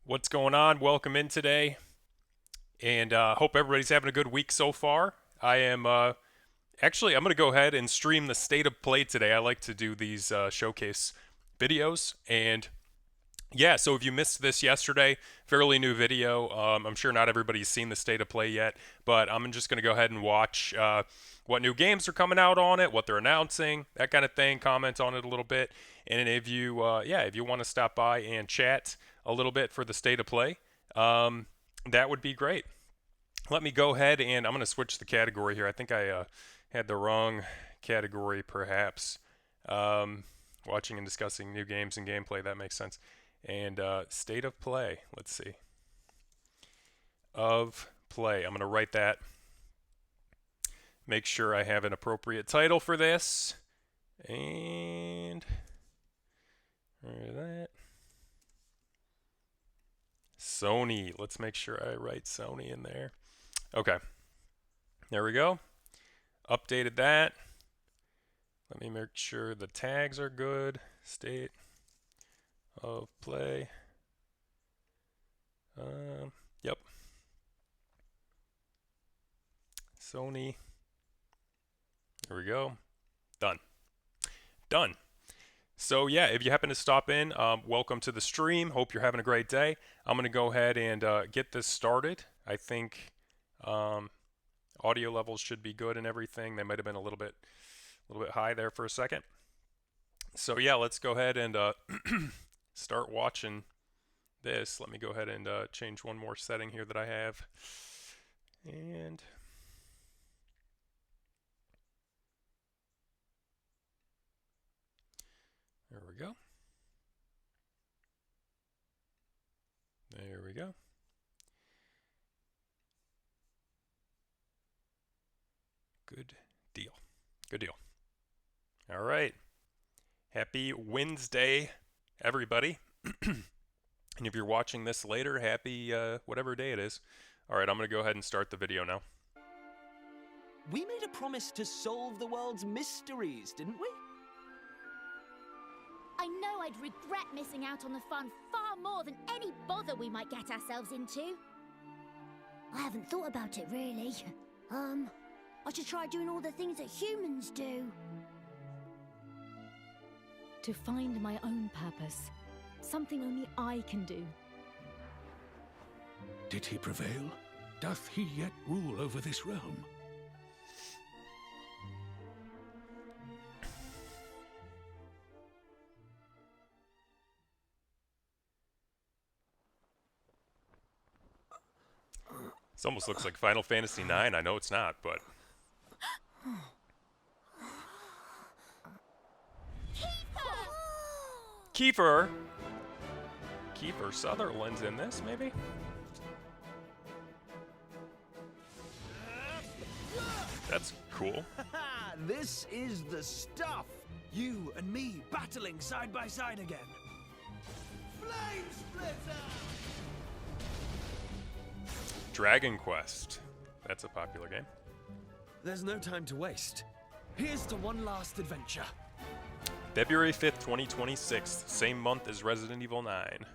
What's going on? Welcome in today, and hope everybody's having a good week so far. I am actually I'm going to go ahead and stream the state of play today. I like to do these showcase videos, and yeah. So if you missed this yesterday, fairly new video. I'm sure not everybody's seen the state of play yet, but I'm just going to go ahead and watch what new games are coming out on it, what they're announcing, that kind of thing. Comment on it a little bit, and if you if you want to stop by and chat a little bit for the state of play, that would be great. Let me go ahead and I'm going to switch the category here. I think I had the wrong category, perhaps. Watching and discussing new games and gameplay, that makes sense. And state of play, let's see. Of play, I'm going to write that. Make sure I have an appropriate title for this. And that. Sony. Let's make sure I write Sony in there. Okay. There we go. Updated that. Let me make sure the tags are good. State of play. Yep. Sony. There we go. Done. Done. So yeah, if you happen to stop in, welcome to the stream. Hope you're having a great day. I'm going to go ahead and get this started. I think audio levels should be good and everything. They might have been a little bit high there for a second. So yeah, let's go ahead and start watching this. Let me go ahead and change one more setting here that I have. And there we go. There we go. Good deal. Good deal. All right. Happy Wednesday, everybody. And if you're watching this later, happy whatever day it is. All right, I'm going to go ahead and start the video now. We made a promise to solve the world's mysteries, didn't we? I know I'd regret missing out on the fun far more than any bother we might get ourselves into. I haven't thought about it, really. I should try doing all the things that humans do. To find my own purpose. Something only I can do. Did he prevail? Doth he yet rule over this realm? This almost looks like Final Fantasy IX. I know it's not, but... Kiefer! Kiefer Sutherland's in this, maybe? That's cool. This is the stuff! You and me battling side by side again. Flame Splitter! Dragon Quest. That's a popular game. There's no time to waste. Here's to one last adventure. February 5th, 2026. Same month as Resident Evil 9.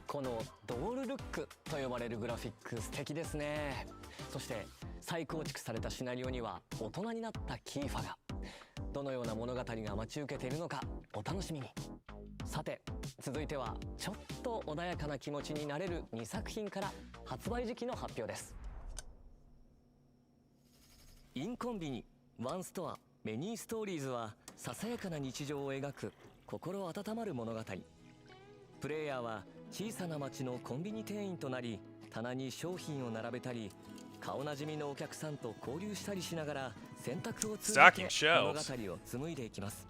このドールルックと呼ばれるグラフィック素敵ですね。そして再構築されたシナリオには大人になったキーファがどのような物語が待ち受けているのかお楽しみに。さて続いてはちょっと穏やかな気持ちになれる2作品から発売時期の発表です。インコンビニワンストアメニーストーリーズはささやかな日常を描く心温まる物語。プレイヤーは小さな町のコンビニ店員となり棚に商品を並べたり顔なじみのお客さんと交流したりしながら選択を通じて物語を紡いでいきます。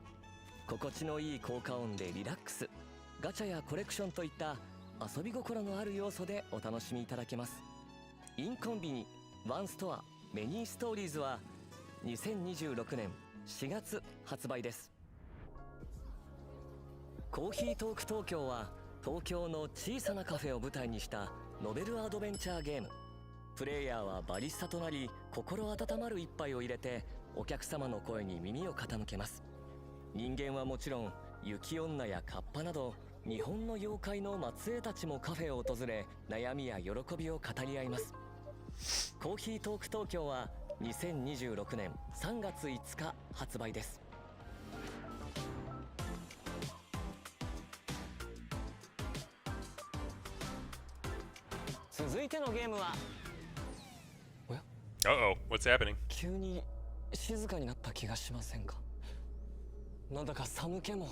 心地のいい効果音でリラックスガチャやコレクションといった遊び心のある要素でお楽しみいただけます。インコンビニワンストアメニーストーリーズは2026年4月発売です。コーヒートーク東京は東京の小さなカフェを舞台にしたノベルアドベンチャーゲーム。プレイヤーはバリスタとなり心温まる一杯を入れてお客様の声に耳を傾けます。人間はもちろん雪女やカッパなど日本の妖怪の末裔たちもカフェを訪れ悩みや喜びを語り合います。コーヒートーク東京は2026年3月5日発売です。続いてのゲームはおや Uh-oh, what's happening? 急に静かになった気がしませんか。なんだか寒気も。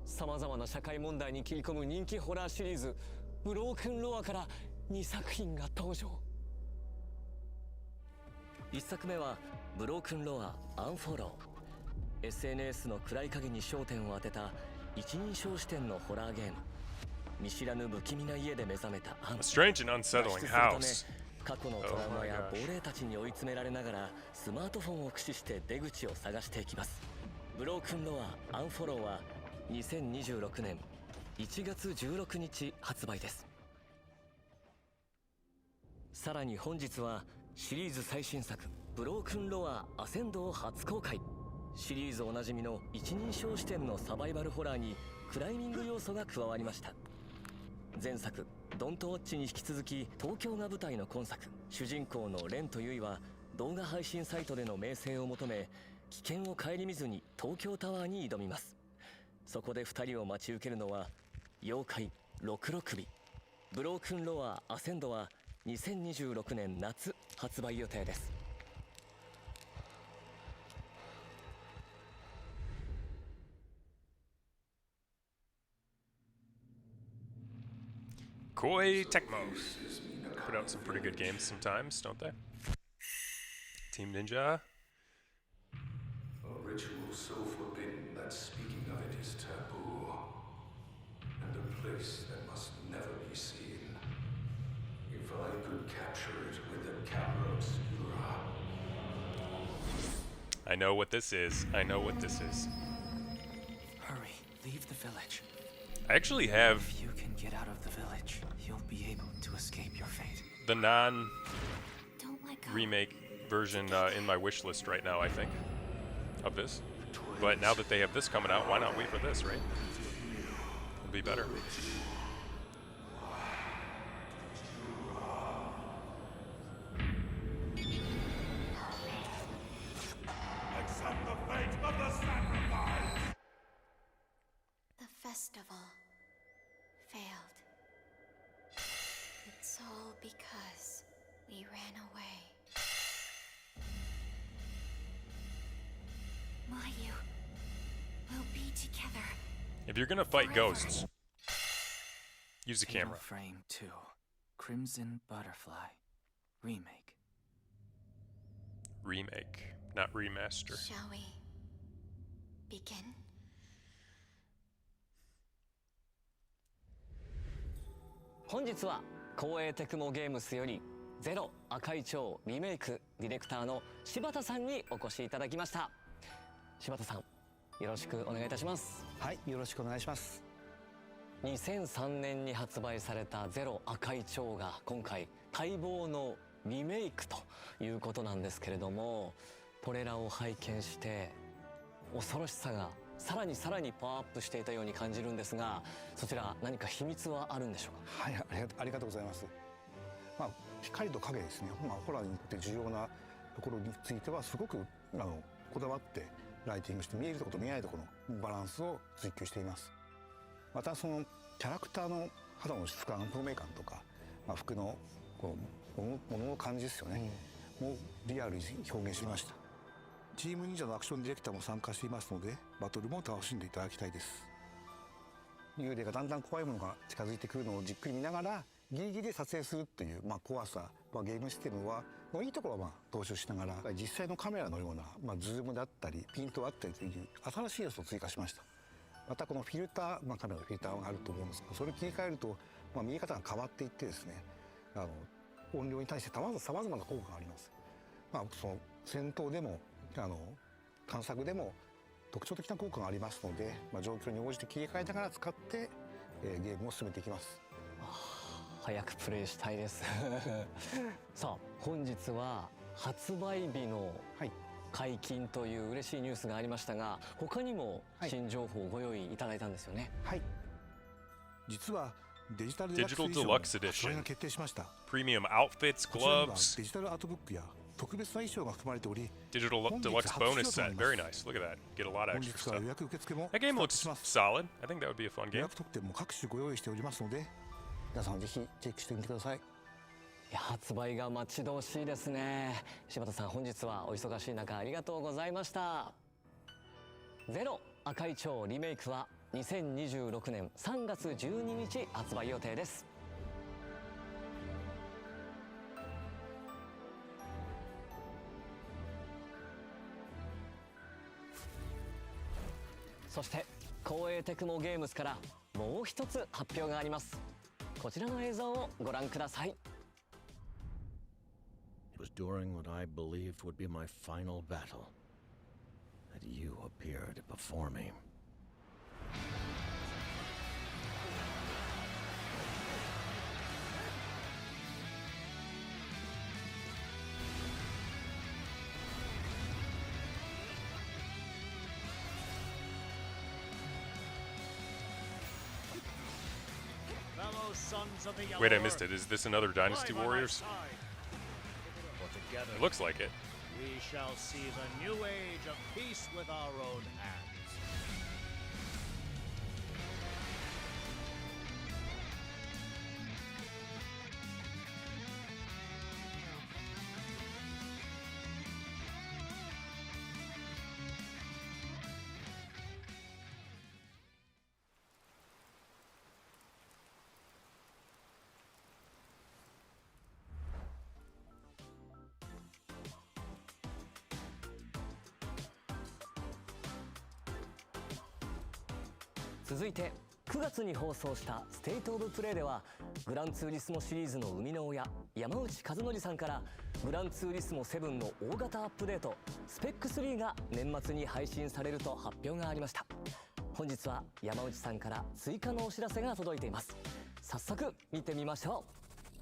さまざまな社会問題に切り込む人気ホラーシリーズ「ブロークンロア」から2作品が登場。1作目は「ブロークンロアアンフォロー」。 SNS の暗い影に焦点を当てた一人称視点のホラーゲーム。見知らぬ不気味な家で目覚めたアン。 A strange and unsettling house. 過去のトラウマや亡霊たちに追い詰められながらスマートフォンを駆使して出口を探していきます。ブロークンロアアンフォローは2026年1月16日発売です。さらに本日はシリーズ最新作ブロークンロアアセンドを初公開。シリーズおなじみの一人称視点のサバイバルホラーにクライミング要素が加わりました。前作ドントウォッチに引き続き東京が舞台の今作、主人公のレンとユイは動画配信サイトでの名声を求め危険を顧みずに東京タワーに挑みます。そこで2人を待ち受けるのは妖怪六六尾。ブロークンロアアセンドは2026年夏発売予定です。Koei Tecmo put out some pretty good games sometimes, don't they? Team Ninja. A ritual so forbidden that speaking of it is taboo, and a place that must never be seen. If I could capture it with the camera obscura. I know what this is. I know what this is. Hurry, leave the village. I actually have If you can get out of the village, you'll be able to escape your fate. the Don't let go. non-remake version in my wish list right now, I think, of this. But now that they have this coming out, why not wait for this, right? It'll be better. Accept the fate of the sacrifice! The festival failed. It's all because we ran away. Mayu, we'll be together. If you're gonna fight ghosts, use the camera. Frame 2. Crimson Butterfly. Remake. Remake, not remaster. Shall we begin? 本日は光栄テクモゲームスよりゼロ赤い蝶リメイクディレクターの柴田さんにお越しいただきました。柴田さん、よろしくお願いいたします。はい、よろしくお願いします。2003年に発売されたゼロ赤い蝶が今回待望のリメイクということなんですけれども、トレーラーを拝見して恐ろしさがさらにパワーアップしていたように感じるんですが、そちら何か秘密はあるんでしょうか。はい、ありがとうございます。光と影ですね。ホラーにとって重要なところについてはすごくこだわってライティングして、見えるところと見えないところのバランスを追求しています。またそのキャラクターの肌の質感、透明感とか、服の物の感じですよね、もうリアルに表現しました。チーム忍者のアクションディレクターも参加していますので、バトルも楽しんでいただきたいです。幽霊がだんだん怖いものが近づいてくるのをじっくり見ながらギリギリで撮影するっていう、怖さ、ゲームシステムのいいところは踏襲しながら、実際のカメラのような、ズームだったりピントだったりという新しい要素を追加しました。またこのフィルター、カメラのフィルターがあると思うんですが、それを切り替えると、見え方が変わっていってですね、音量に対してさまざまな効果があります。その戦闘でも探索でも特徴的な効果がありますので、状況に応じて切り替えながら使って、ゲームを進めていきます。早くプレイしたいですさあ、本日は発売日の解禁という嬉しいニュースがありましたが、他にも新情報をご用意いただいたんですよね。はい。実はデジタル Digital デ Deluxe ラックス衣装 Edition. が決定しました。 Premium outfits, こちらには gloves, デジタルアートブックや特別な衣装が含まれており、 digital 本日 deluxe 発 bonus 表とな set. ります。 Very nice. Look at that. Get a lot of 本 extra 日から stuff. 予約受付も That game スタート looks します。 solid. I think that would be a fun 予 game. 約特典も各種ご用意しておりますので、皆さんぜひチェックしてみてください。いや、発売が待ち遠しいですね。柴田さん、本日はお忙しい中ありがとうございました。ゼロ赤い蝶リメイクは2026年3月12日発売予定です。そして光栄テクモゲームズからもう一つ発表があります。こちらの映像をご覧ください。 It was during what I believed would be my final battle that you appeared before me. Fellow sons of the Yellow Wait, I missed Earth, it. Is this another Dynasty side by Warriors? side. For together It looks like it. we shall see the new age of peace with our own hands.「続いて9月に放送した「ステイト・オブ・プレイ」ではグランツーリスモシリーズの生みの親山内和則さんからグランツーリスモ7の大型アップデートスペック3が年末に配信されると発表がありました。本日は山内さんから追加のお知らせが届いています。早速見てみましょう。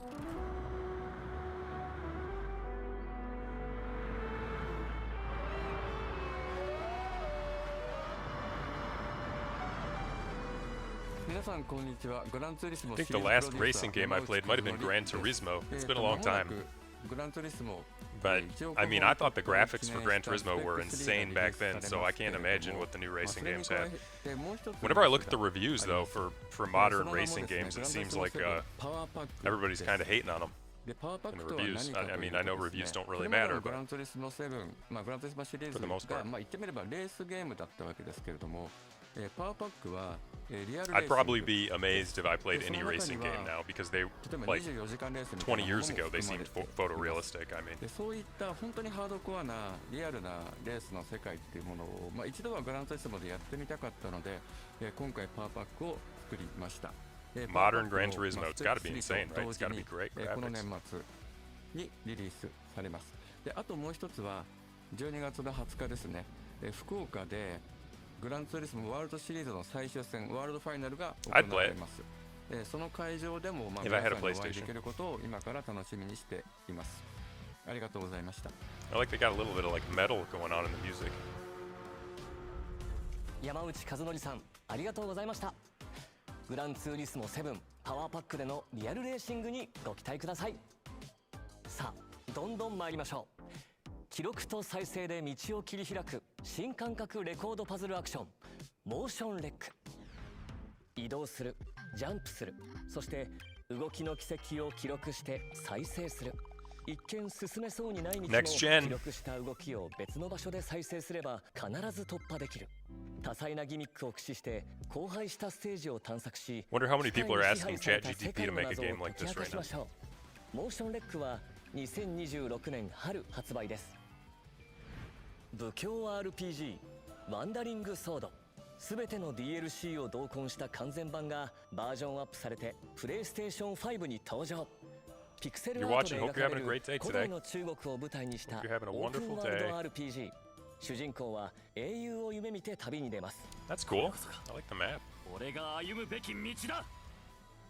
I think the last racing game I played might have been Gran Turismo. It's been a long time. But, I mean, I thought the graphics for Gran Turismo were insane back then, so I can't imagine what the new racing games have. Whenever I look at the reviews, though, for modern racing games, it seems like everybody's kind of hating on them. In the reviews. I mean, I know reviews don't really matter, but for the most part. I'd probably be amazed if I played any racing game now because they, like, 20 years ago, they seemed photorealistic. I mean, そういった本当にハードコアなリアルなレースの世界っていうものを、一度はグランツーリスモでやってみたかったので、今回パワーパックを作りました。 modern Gran Turismo, it's got to be insane, right? It's got to be great この年 graphics. 末にリリースされます。で、あともう一つは12月の20日ですね。福岡でグランツーリスモワールドシリーズの最終戦ワールドファイナルが行われます。その会場でも皆さんにお会いできることを今から楽しみにしています。ありがとうございました。 I like they got a little bit of like metal going on in the music. 山内和則さん、ありがとうございました。グランツーリスモ7パワーパックでのリアルレーシングにご期待ください。さあ、どんどん参りましょう。記録と再生で道を切り開く新感覚レコードパズルアクションモーションレック。移動する、ジャンプする、そして動きの軌跡を記録して再生する。一見進めそうにない道も Next gen 記録した動きを別の場所で再生すれば必ず突破できる。多彩なギミックを駆使して荒廃したステージを探索し、 Wonder how many people are 機械 asking に支配された ChatGPT 世界 to の make a 謎を game like 解き this 明か right しま now. しょう。モーションレックは2026年春発売です。武教 RPG ワンダリングソード、すべての DLC を同梱した完全版がバージョンアップされてプレイステーション5に登場。ピクセルアートで描かれる古代の中国を舞台にしたオープンワールド RPG。主人公は英雄を夢見て旅に出ます。 That's cool. I like the map. 俺が歩むべき道だ。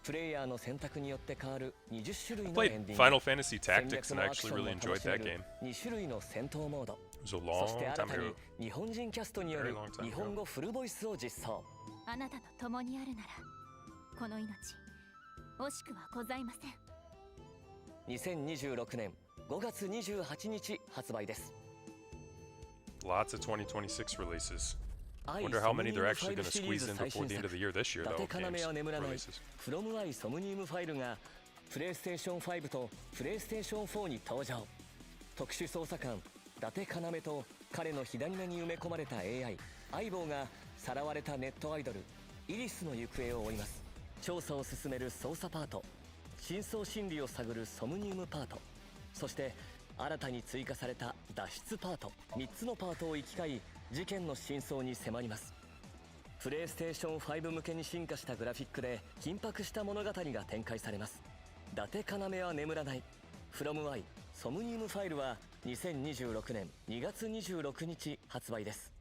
プレイヤーの選択によって変わる20種類 I のエン played ディング。 Final Fantasy Tactics and I actually really enjoyed that game. 2種類の戦闘モード。was a そして long 新 time たに ago. 日本人キャストによ Very る long time 日本語フルボイスを実装。あなたと共にあるならこの命惜しくはございません。2026年5月28日発売です。 Lots of 2026 releases. 愛 Wonder ソ how ムニ many ウ they're ム actually ファイル going to シリー squeeze ズ in 最 before 新 the end 作 of the year this year, 伊 though. 達 Games 要は眠らない releases. From 愛ソムニウムファイルがプレイステーション5とプレイステーション4に登場。特殊捜査官伊達要と彼の左目に埋め込まれた AI 相棒がさらわれたネットアイドルイリスの行方を追います。調査を進める捜査パート、真相心理を探るソムニウムパート、そして新たに追加された脱出パート、3つのパートを行き交い事件の真相に迫ります。プレイステーション5向けに進化したグラフィックで緊迫した物語が展開されます。伊達要は眠らない From I ソムニウムファイルは2026年2月26日発売です。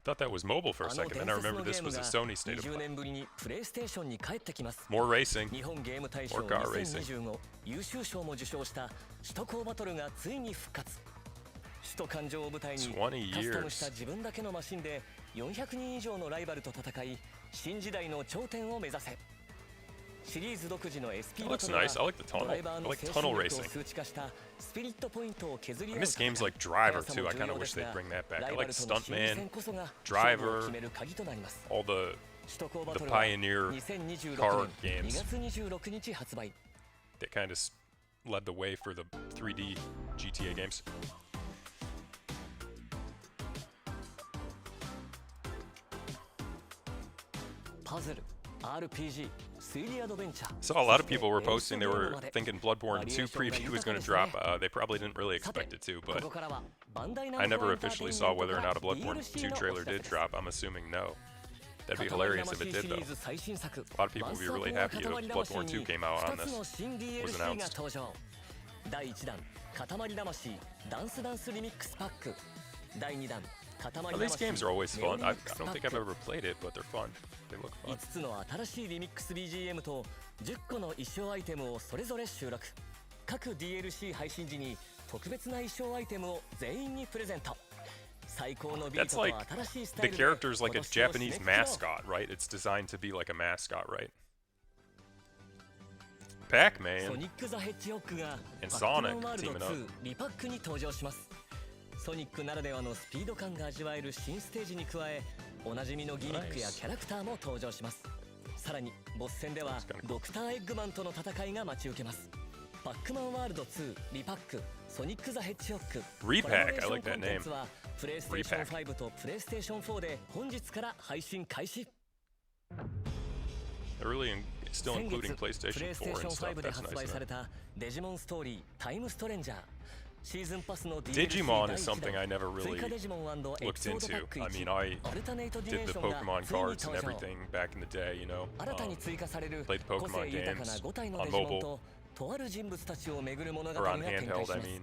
Thought that was mobile for a second, and I remember this was a Sony State of 20 Play. 年ぶりにプレイステーションに帰ってきます。 More racing. 日本ゲーム大賞 More car racing. 2025優秀賞も受賞した首都高バトルがついに復活。首都環状を舞台に20カスタムした自分だけのマシンで400人以上のライバルと戦い新時代の頂点を目指せ。シリーズ独自の SP That バ looks トルは nice. I like the ド tunnel. ライバー I の like 精 tunnel 神力を racing. 数値化したスピリットポイントを削り I 合う miss games 戦い。 like Driver 速さ too. も I 重 kind 要 of で wish す they'd が bring that back. ラ I イバ like ルとの心理 Stuntman, 戦こそが勝負を Driver, 決める鍵となります。 all the 首都高バ the トルは pioneer 2026 car 年 games 2月26日発売。 that kind of led the way for the 3D GTA games. パズル、RPG、推理アドベンチャー。 Saw a lot of people were posting they were thinking Bloodborne 2 preview was going to drop. They probably didn't really expect it to, こ but こからはバンダイナ I ムコ never エンターテイ officially ン saw メント whether or から not a Bloodborne DLC の 2 trailer お知らせ did です。 drop. I'm assuming no. That'd be 塊 hilarious if 魂 it シ did, リ though. ーズ最新作 A lot of people would be really happy if Bloodborne 2 came out on 2つの this. 新 was DLC が announced. 登場。第1弾塊魂ダンスダンスリミックスパック、第2弾塊 Well, these 魂 games are always ネオ fun. リ I ミックス don't パ think ッ I've ク、 ever played it, but they're fun. They look fun. 5つの新しいリミックス BGM と10個の衣装アイテムをそれぞれ収録。各 DLC 配信時に特別な衣装アイテムを全員にプレゼント。最高のビー That's トと like 新しいスタ the イルで character's like a 今年を締め Japanese くくろう。 mascot, right? It's designed to be like a mascot, right? Pac-Man ソニック・ザ・ヘッジホッグが and バックマン Sonic ワールド teaming up. 2リパックに登場します。ソニックならではのスピード感が味わえる新ステージに加えおなじみのギミックやキャラクターも登場します。さらにボス戦ではドクターエッグマンとの戦いが待ち受けます。バックマンワールド2リパックソニック・ザ・ヘッジホッグ Repack, コラボレーション I like that コンテン name. ツはプレイステーション5とプレイステーション4で本日から配信開始。 They're really still 先 including 月プレ PlayStation イステー 4ション and stuff. 5で That's 発 nice. 売され Man. たデジモンストーリータイムストレンジャーシーズンパスの Digimon DLC is 第 something 1 I 弾 never 追 really 加デジモン&エ looked ピソードパッ into. ク I 1 mean, I アルタネイトディメ did ン the ションが Pokemon ついに cards 登 and 場。 everything back in the day, you know. 新たに追加される played the 個性 Pokemon 豊かな games 5体の on デジモン mobile ととある人物たちを巡る物語 or が on 展開 handheld, し I ます。 mean.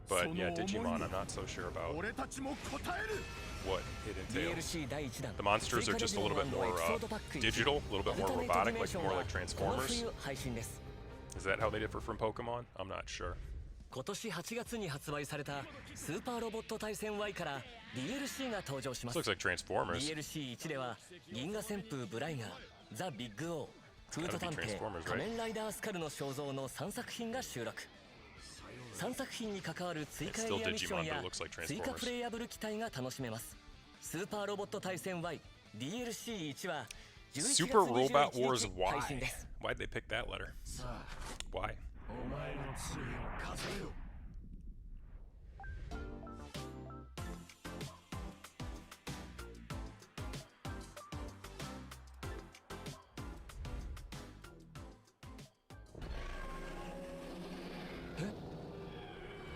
But yeah, Digimon, I'm not so sure about 俺たちも答える what it entails. DLC 第1弾 The monsters are just a little bit more 追加デジモン&エピソードパック1 digital, a little bit アル more タネイト robotic, ディメン like ション more は like この Transformers. 冬配信です。 Is that how they differ from Pokemon? I'm not sure. 今年8月に発売されたスーパーロボット対戦 Y から DLC が登場しま This す。 looks like Transformers. DLC1 では銀河旋風ブライガー、ザ・ビッグ・オー、フード探偵、 Transformers, right? 仮面ライダースカルの肖像の3作品が収録。3作品に関わる追加エリアミッション It's still Digimon, や but it looks like 追加 Transformers. プレイヤブル機体が楽しめます。スーパーロボット対戦 Y DLC1 は11月 Super Robot 21 Wars 日配信 Y. です。 Why'd they pick that letter? さあ Why? お前の罪を数えよ。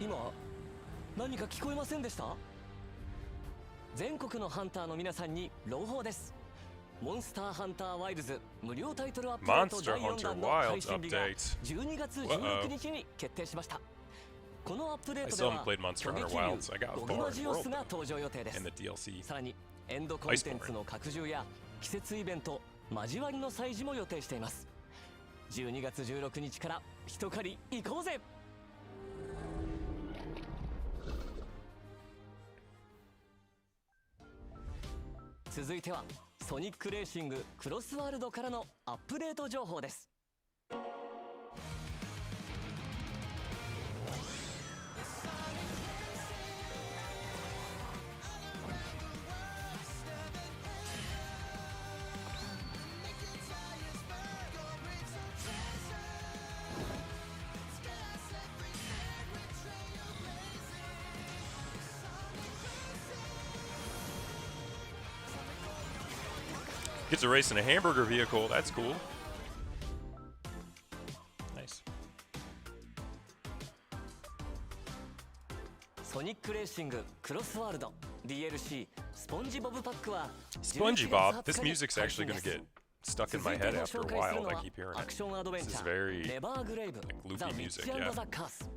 今何か聞こえませんでした？全国のハンターの皆さんに朗報です。モンスターハンターワイルズ無料タイトルアップデート Monster 第4 Hunter 弾の配 Wilds 信日が update. 12月16日に決定しました。このアップデ I ート still で haven't は played Monster 狙 Hunter 撃 Wilds. I 竜 got ゴギ Thor マ and ジオス World が登場予定です and the DLC. さらにエンドコンテンツの拡充や季節イベント交わりの祭事も予定しています。12月16日から一狩り行こうぜ。続いてはソニックレーシングクロスワールドからのアップデート情報です。Gets a race in a hamburger vehicle. That's cool. Nice. ソニックレーシングクロスワールド DLC スポンジボブパックは Spongy Bob. This music's actually gonna get stuck in my head after a while. I keep hearing アクションアド it. ベン This チ is ャ very ーネバーグレイブ loopy ザ・ウィッ music. チ Yeah. ザ・カース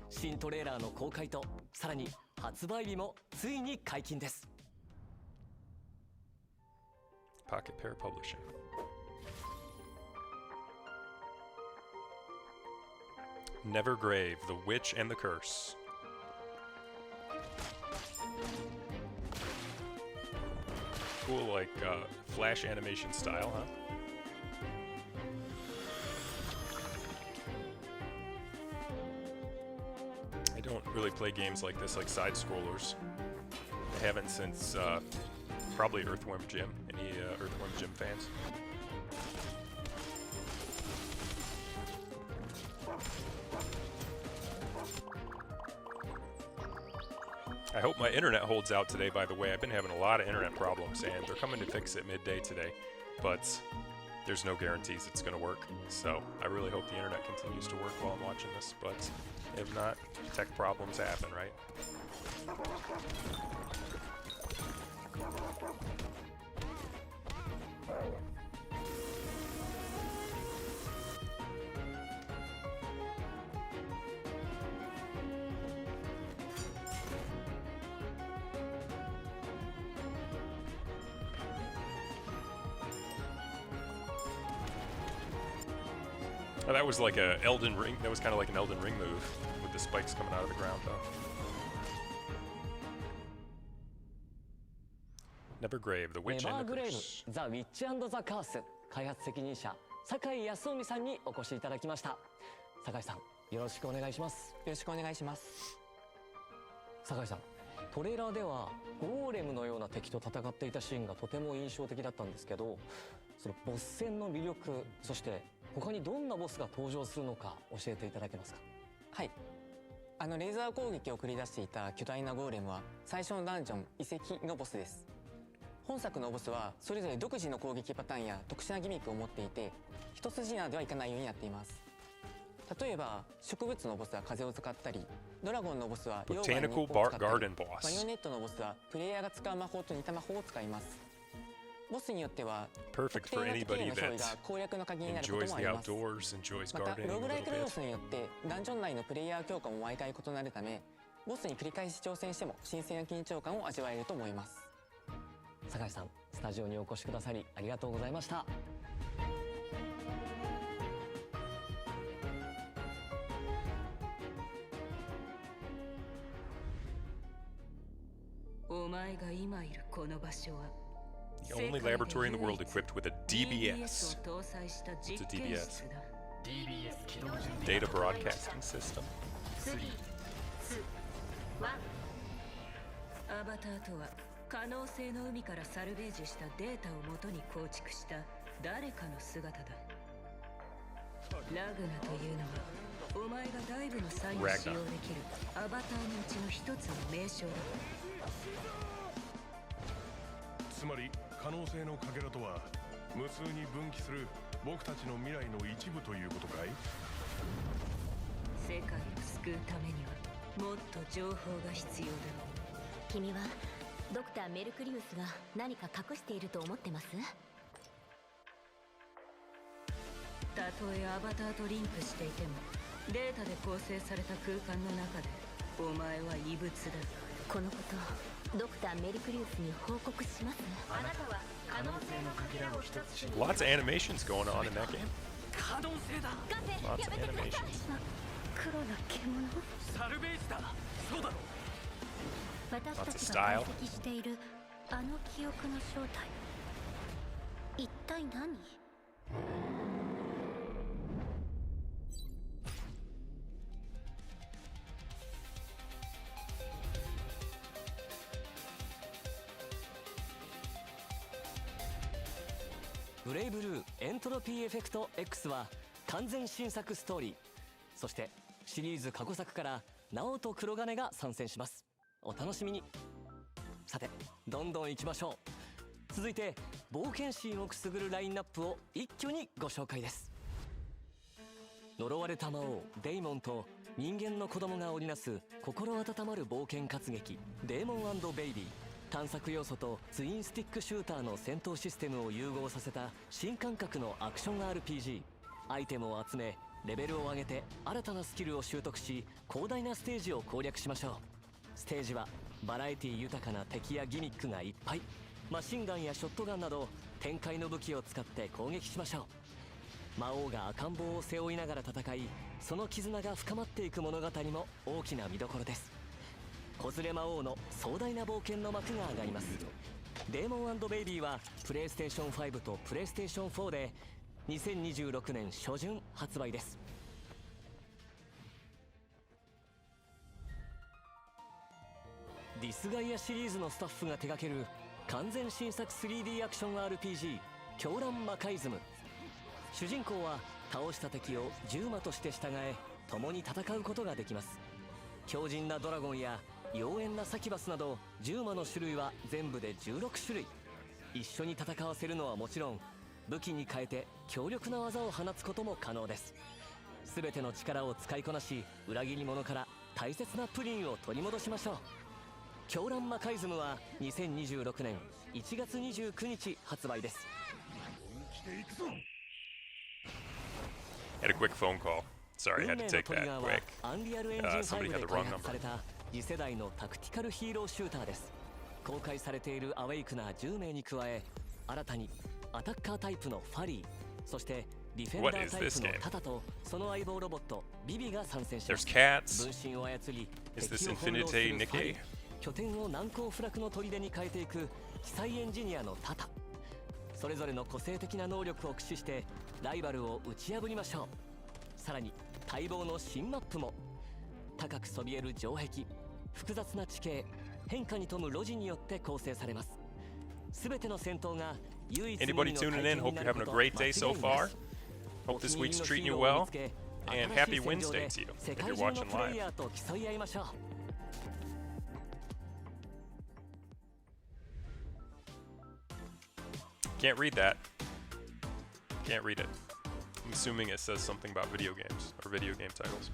新トレーラーの公開とさらに発売日もついに解禁です。 Pocket Pair Publishing. Nevergrave, The Witch and the Curse. Cool, like flash animation style, huh? I don't really play games like this, like side scrollers. I haven't since probably Earthworm Jim. Any Earthworm Jim fans? I hope my internet holds out today, by the way. I've been having a lot of internet problems, and they're coming to fix it midday today. But there's no guarantees it's going to work. So I really hope the internet continues to work while I'm watching this. But if not, tech problems happen, right? Oh, that was like a Elden Ring. That was kind of like an Elden Ring move with the spikes coming out of the ground, though. Nevergrave, The Witch and the Curse. ザ・ウィッチ&ザ・カース開発責任者酒井康臣さんにお越しいただきました。酒井さん、よろしくお願いします。よろしくお願いします。酒井さん、トレーラーではゴーレムのような敵と戦っていたシーンがとても印象的だったんですけど、そのボス戦の魅力、そして他にどんなボスが登場するのか教えていただけますか。はい。レーザー攻撃を繰り出していた巨大なゴーレムは最初のダンジョン遺跡のボスです。本作のボスはそれぞれ独自の攻撃パターンや特殊なギミックを持っていて、一筋縄ではいかないようになっています。例えば植物のボスは風を使ったり、ドラゴンのボスは溶岩に火を使ったり、マリオネットのボスはプレイヤーが使う魔法と似た魔法を使います。ボスによっては特定の敵への勝利が攻略の鍵になることもあります。またローグライクの要素によってダンジョン内のプレイヤー強化も毎回異なるため、ボスに繰り返し挑戦しても新鮮な緊張感を味わえると思います。酒井さん、スタジオにお越しくださりありがとうございました。お前が今いるこの場所は The only laboratory in the world equipped with a DBS. What's a DBS? Data Broadcasting System. アバターとは可能性の海からサルベージしたデータをもとに構築した誰かの姿だ。ラグナというのはお前がダイブの際に使用できるアバターのうちの一つの名称だ。つまり可能性のかけらとは無数に分岐する僕たちの未来の一部ということかい？世界を救うためにはもっと情報が必要だ。君はドクターメルクリウスが何か隠していると思ってます？たとえアバターとリンクしていてもデータで構成された空間の中でお前は異物だ。このことドクターメルクリウスに報告します。あなたは可能性のかけらを一つ。 Lots of animations going on in that game. 可能性だ。 Lots of animations. 黒な獣。サルベージだ。そうだろう。私たちが解析しているあの記憶の正体、一体何？ブレイブルーエントロピーエフェクト X は完全新作ストーリー、そしてシリーズ過去作から直人黒金が参戦します。お楽しみに。さてどんどん行きましょう。続いて冒険心をくすぐるラインナップを一挙にご紹介です。呪われた魔王デイモンと人間の子供が織りなす心温まる冒険活劇デーモン&ベイビー。探索要素とツインスティックシューターの戦闘システムを融合させた新感覚のアクション RPG。 アイテムを集めレベルを上げて新たなスキルを習得し広大なステージを攻略しましょう。ステージはバラエティ豊かな敵やギミックがいっぱい。マシンガンやショットガンなど展開の武器を使って攻撃しましょう。魔王が赤ん坊を背負いながら戦い、その絆が深まっていく物語も大きな見どころです。子連れ魔王の壮大な冒険の幕が上がります。デーモン&ベイビーはプレイステーション5とプレイステーション4で2026年初旬発売です。ディスガイアシリーズのスタッフが手掛ける完全新作 3D アクション RPG 狂乱魔界ズム。主人公は倒した敵を獣魔として従え共に戦うことができます。強靭なドラゴンや妖艶なサキバスなど獣魔の種類は全部で16種類。一緒に戦わせるのはもちろん武器に変えて強力な技を放つことも可能です。全ての力を使いこなし裏切り者から大切なプリンを取り戻しましょう。狂乱魔界ズムは2026年1月29日発売です。 Had a quick phone call. Sorry, had to take that quick. アンリアルエンジン Somebody 5 had で the 開 wrong 発さ number. れた次世代のタクティカルヒーローシューターです。公開されているアウェイクな10名に加え、新たにアタッカータイプのファリー、そしてディフェンダータイプのタタとその相棒ロボットビビが参戦します。 There's cats. 分身を操り Is 敵 this を翻弄す Infinite るファリー、 Nikkei? 拠点を難攻不落の砦に変えていく奇才エンジニアのタタ。それぞれの個性的な能力を駆使してライバルを打ち破りましょう。さらに待望の新マップも。高くそびえる城壁、複雑な地形、変化に富む路地によって構成されます。すべての戦闘が唯一無二の Anybody 体 tuning 験 in? に Hope な you're る having こ a と great 間 day 違 so いない far. です。 Hope this お気 week's に入りの treating ヒ you ーローを見 well. つけ And 新し happy い戦場 Wednesday で to you 世 if 界 you're 中の watching プレイ live. ヤーと競い合いましょう。Can't read that. Can't read it. I'm assuming it says something about video games or video game titles.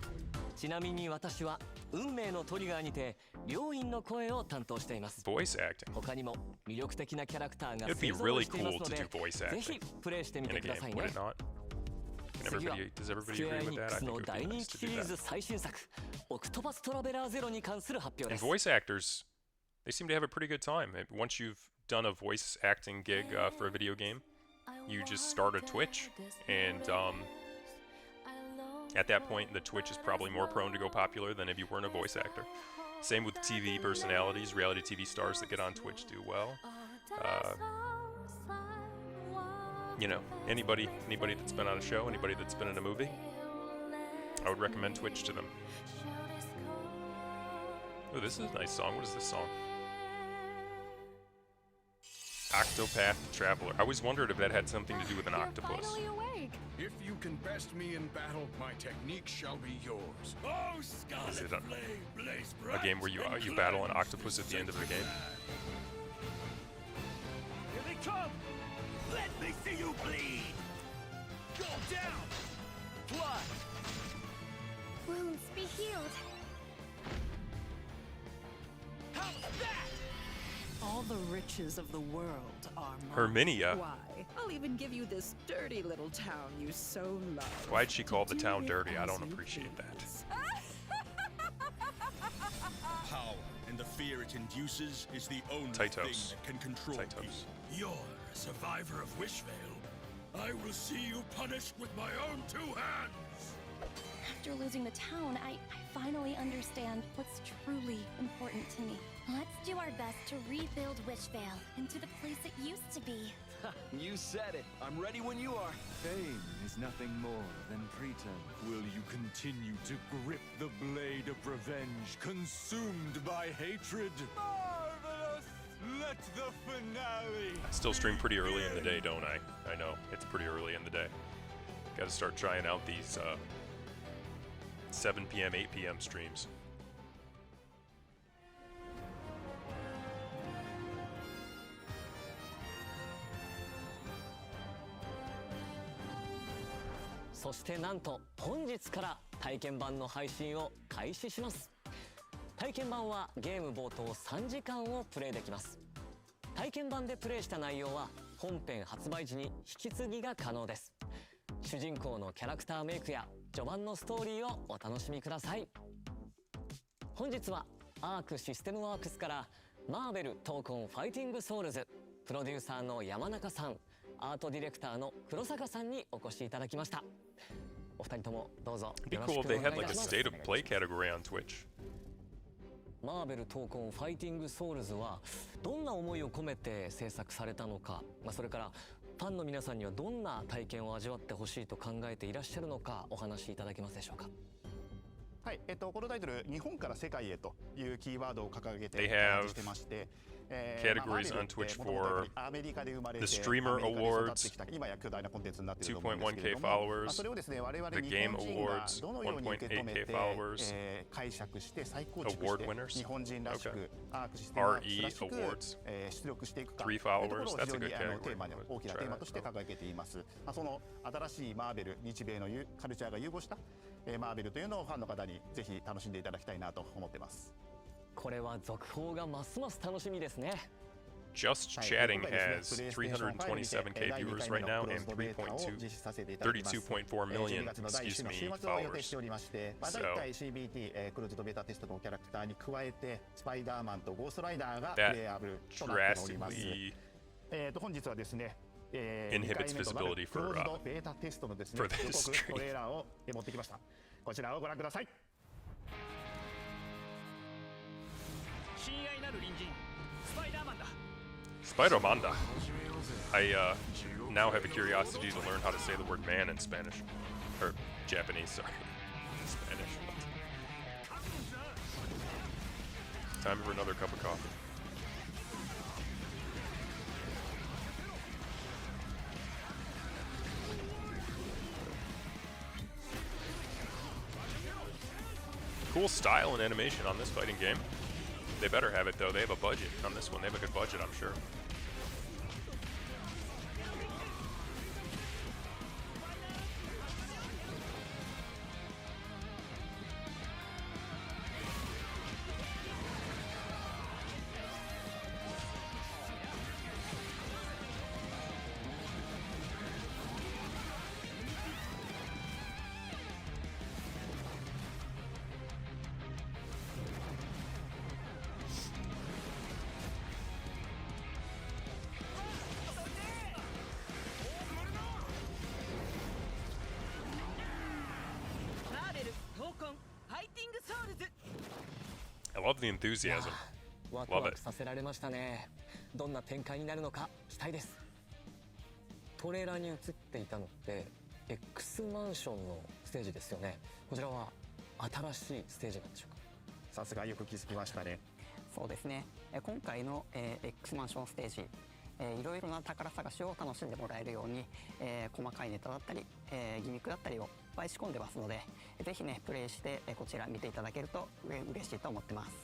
ちなみに私は運命のトリガーにて両院の声を担当しています。 Voice acting. 他にも魅力的なキャラクターが It'd be 勢ぞろ really いしています cool の to で do voice ぜひ acting プレイしてみ in て a くだ game, さい would ね。 it not? Can 次は everybody, does ス everybody クエア agree エ with ニッ that? ク I ス think の it would 大 be 人 nice 気 to シ do リー that. ズ最新作オクトパストラベラーゼロに関する発表で And す。 voice actors, they seem to have a pretty good time. Once you've done a voice acting gig for a video game, you just start a Twitch, and at that point, the Twitch is probably more prone to go popular than if you weren't a voice actor. Same with TV personalities, reality TV stars that get on Twitch do well. You know, anybody that's been on a show, anybody that's been in a movie, I would recommend Twitch to them. Oh, this is a nice song. What is this song? Octopath Traveler. I always wondered if that had something to do with an octopus. If you can best me in battle, my technique shall be yours. Oh, Scarlet Is it Flame, blaze a bright game where you and you battle an cleanse octopus at the end of the game? Here they come! Let me see you bleed! Go down! Fly! Wounds be healed. How's that? All the riches of the world are mine. Herminia. Why? I'll even give you this dirty little town you so love. Why'd she call the Do town with dirty? I as don't you appreciate that. Power and the fear it induces is the only Titos. thing that can control Titos. people. You're a survivor of Wishvale. I will see you punished with my own two hands. After losing the town, I finally understand what's truly important to me. Let's do our best to rebuild Wishvale into the place it used to be. You said it. I'm ready when you are. Fame is nothing more than pretense. Will you continue to grip the blade of revenge, consumed by hatred? Marvelous! Let the finale. I still stream pretty early in the day, don't I? I know, it's pretty early in the day. Gotta start trying out these 7 p.m., 8 p.m. streams.そしてなんと本日から体験版の配信を開始します。体験版はゲーム冒頭3時間をプレイできます。体験版でプレイした内容は本編発売時に引き継ぎが可能です。主人公のキャラクターメイクや序盤のストーリーをお楽しみください。本日はアークシステムワークスからマーベル闘魂ファイティングソウルズプロデューサーの山中さん、アートディレクターの黒坂さんにお越しいただきました。お二人ともどうぞよろしくお願いいたします。マーベル闘魂ファイティングソウルズはどんな思いを込めて制作されたのか、それからファンの皆さんにはどんな体験を味わってほしいと考えていらっしゃるのかお話しいただけますでしょうか。はい、このタイトル日本から世界へというキーワードを掲げてしてまして、categories on Twitch for the Streamer Awards, 2.1K followers, the Game Awards, 1.8K followers, Award winners, okay, RE Awards, 3 followers, that's a good category. 大きなテーマとして掲げています。その新しいマーベル、日米のカルチャーが融合したマーベルというのをファンの方にぜひ楽しんでいただきたいなと思っています。これは続報がますます楽しみですね。Just Chatting has 327K viewers right now and 32.4 million, excuse me, followers. 大体 CBT クローズドベータテストのキャラクターに加えてスパイダーマンとゴーストライダーがプレイアブルとなっております。本日はですね、inhibits visibility for ベータテストのですね、予告トレーラーを持ってきました。こちらをご覧ください。親愛なる隣人、スパイダーマンだ。Spider-Man. I now have a curiosity to learn how to say the word man in Spanish. Or Japanese, sorry. Spanish. Time for another cup of coffee. Cool style and animation on this fighting game. They better have it though. They have a budget on this one. They have a good budget, I'm sure. I love the enthusiasm. ワクワクさせられましたね。どんな展開になるのか期待です。トレーラーに映っていたのって X マンションのステージですよね。こちらは新しいステージなんでしょうか。さすがよく気づきましたね。そうですね。今回の X マンションステージ、いろいろな宝探しを楽しんでもらえるように、細かいネタだったり、ギミックだったりをいっぱい仕込んでますので、ぜひねプレイしてこちら見ていただけると嬉しいと思ってます。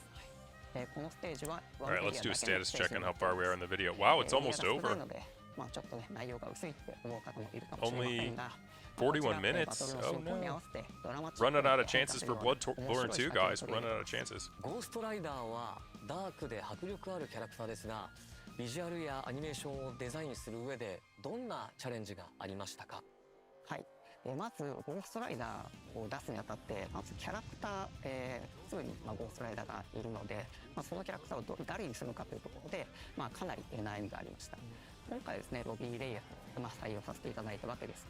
このステージは Alright, let's do a status check on how far we are in the video. Wow, it's almost over. まあちょっとね内容が薄いって思う方もいるかもしれませんが。 41 minutes? Oh no. Running out of chances for Bloodborne 2, guys. Running out of chances. ゴーストライダーはダークで迫力あるキャラクターですが、ビジュアルやアニメーションをデザインする上でどんなチャレンジがありましたか。はい、まずゴーストライダーを出すにあたってまずキャラクター、すぐにゴーストライダーがいるので、そのキャラクターを誰にするのかというところで、かなり悩みがありました。今回ですねロビー・レイエスを採用させていただいたわけです。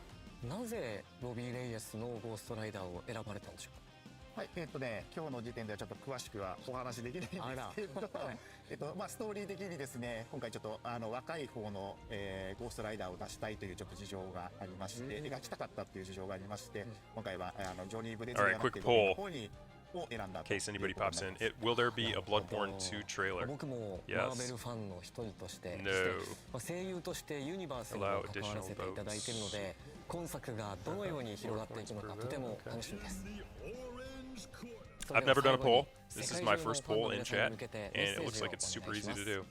なぜロビー・レイエスのゴーストライダーを選ばれたんでしょうか。はい、今日の時点ではちょっと詳しくはお話できないんですけど、ストーリー的にですね、今回ちょっと若い方の、ゴーストライダーを出したいというちょっと事情がありまして、描きたかったっていう事情がありまして、今回はジョニー・ブレズリー Alright, がなく quick て poll. の方にを選んだ In case anybody pops in, will there be a Bloodborne 2 trailer? 僕もマーベルファンの一人として、 No. 声優としてユニバースにも関わらせていただいているので、今作がどのように広がっていくのかとても楽しみです。I've never done a poll. This is my first poll in chat, and it looks like it's super easy to do.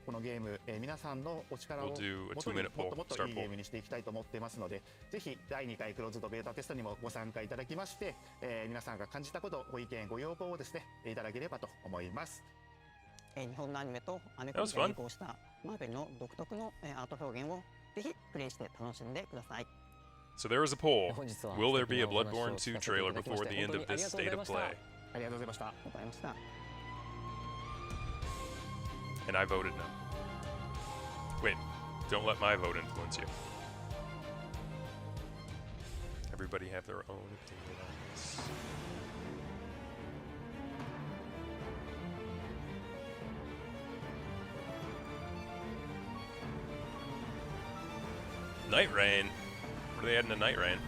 このゲーム、皆さんのお力をもとにもっともっといいゲームにしていきたいと思っていますので、ぜひ第2回クローズドベータテストにもご参加いただきまして、皆さんが感じたこと、ご意見、ご要望をですね、いただければと思います。日本のアニメとアメコミで融合したマーベルの独特のアート表現をぜひプレイして楽しんでください。So there is a poll. Will there be a Bloodborne 2 trailer before the end of this state of play? ありがとうございました。And I voted no. Wait, don't let my vote influence you. Everybody have their own opinion on this. Night Rain. What are they adding to Night Rain?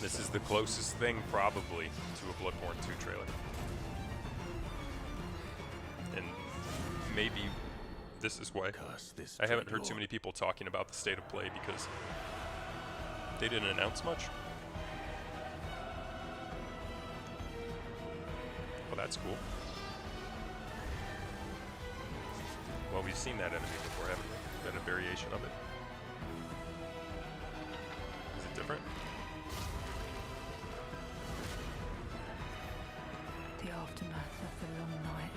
This is the closest thing, probably, to a Bloodborne 2 trailer. And maybe this is why I haven't heard too many people talking about the state of play, because they didn't announce much. Oh, that's cool. Well, we've seen that enemy before, haven't we? Got a variation of it. Is it different? The aftermath of the long night.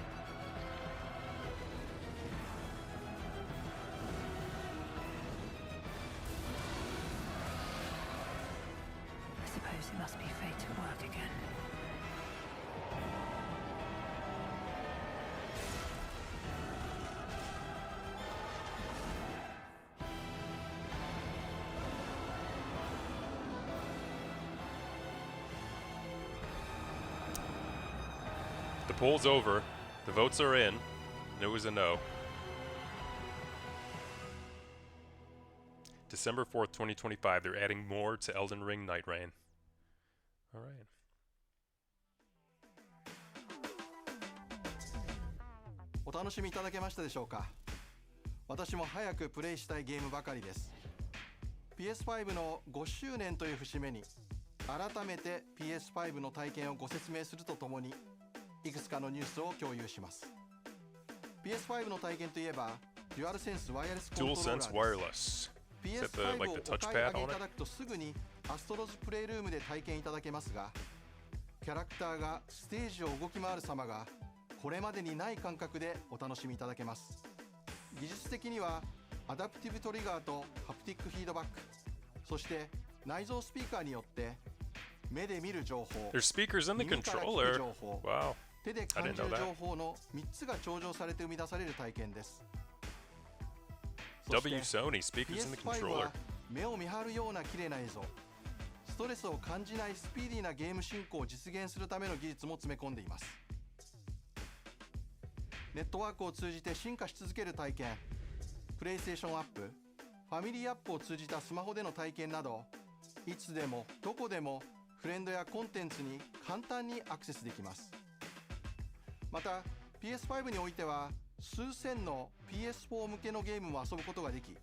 I suppose it must be fate at work again. The poll's over, the votes are in, and it was a no. December 4th, 2025, they're adding more to Elden Ring Night Rain. Alright. お楽しみいただけましたでしょうか。私も早くプレイしたいゲームばかりです。PS5 の5周年という節目に改めて PS5 の体験をご説明するとともにいくつかのニュースを共有します。PS5 の体験といえばデュアルセンスワイヤレスコントローラーです。 DualSense Wireless. Is that the, like, the お買い touchpad 上げ on いた it? だくとすぐにアストロズプレイルームで体験いただけますが、キャラクターがステージを動き回る様がこれまでにない感覚でお楽しみいただけます。技術的にはアダプティブトリガーとハプティックフィードバック、そして内蔵スピーカーによって目で見る情報、 There's speakers in the 耳から聞く controller. 情報、 Wow. 手で I 感 didn't じ know る that. 情報の3つが調整されて生み出される体験です。そして W Sony speakers in the PS5 controller. は目を見張るような綺麗な映像、ストレスを感じないスピーディーなゲーム進行を実現するための技術も詰め込んでいます。ネットワークを通じて進化し続ける体験、プレイステーションアップ、ファミリーアップを通じたスマホでの体験など、いつでもどこでもフレンドやコンテンツに簡単にアクセスできます。また PS5 においては数千の PS4 向けのゲームも遊ぶことができ、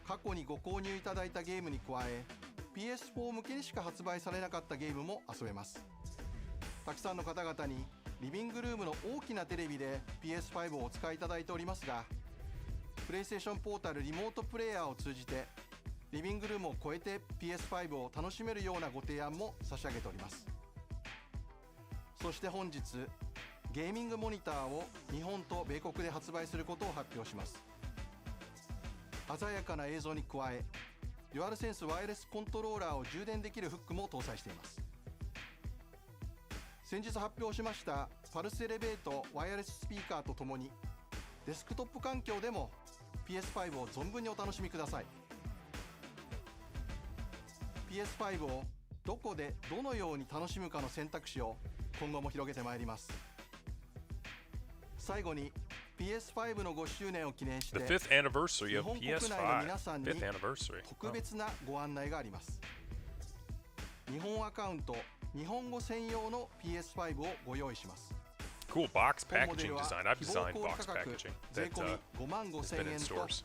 過去にご購入いただいたゲームに加え PS4 向けにしか発売されなかったゲームも遊べます。たくさんの方々にリビングルームの大きなテレビで PS5 をお使いいただいておりますが、プレイステーションポータルリモートプレイヤーを通じてリビングルームを超えて PS5 を楽しめるようなご提案も差し上げております。そして本日ゲーミングモニターを日本と米国で発売することを発表します。鮮やかな映像に加えデュアルセンスワイヤレスコントローラーを充電できるフックも搭載しています。先日発表しましたパルスエレベートワイヤレススピーカーとともにデスクトップ環境でも PS5 を存分にお楽しみください。 PS5 をどこでどのように楽しむかの選択肢を今後も広げてまいります。最後に PS5 の5周年を記念して The fifth anniversary 日 of 本国内の PS5. 皆さんに Fifth anniversary. 特別なご案内があります。日本アカウント日本語専用の PS5 をご用意します。 Cool box 本モデ packaging ルは design. I've 希望 designed 小売 box 価格 packaging 税 that 込み5万 has 5千 been in 円と stores.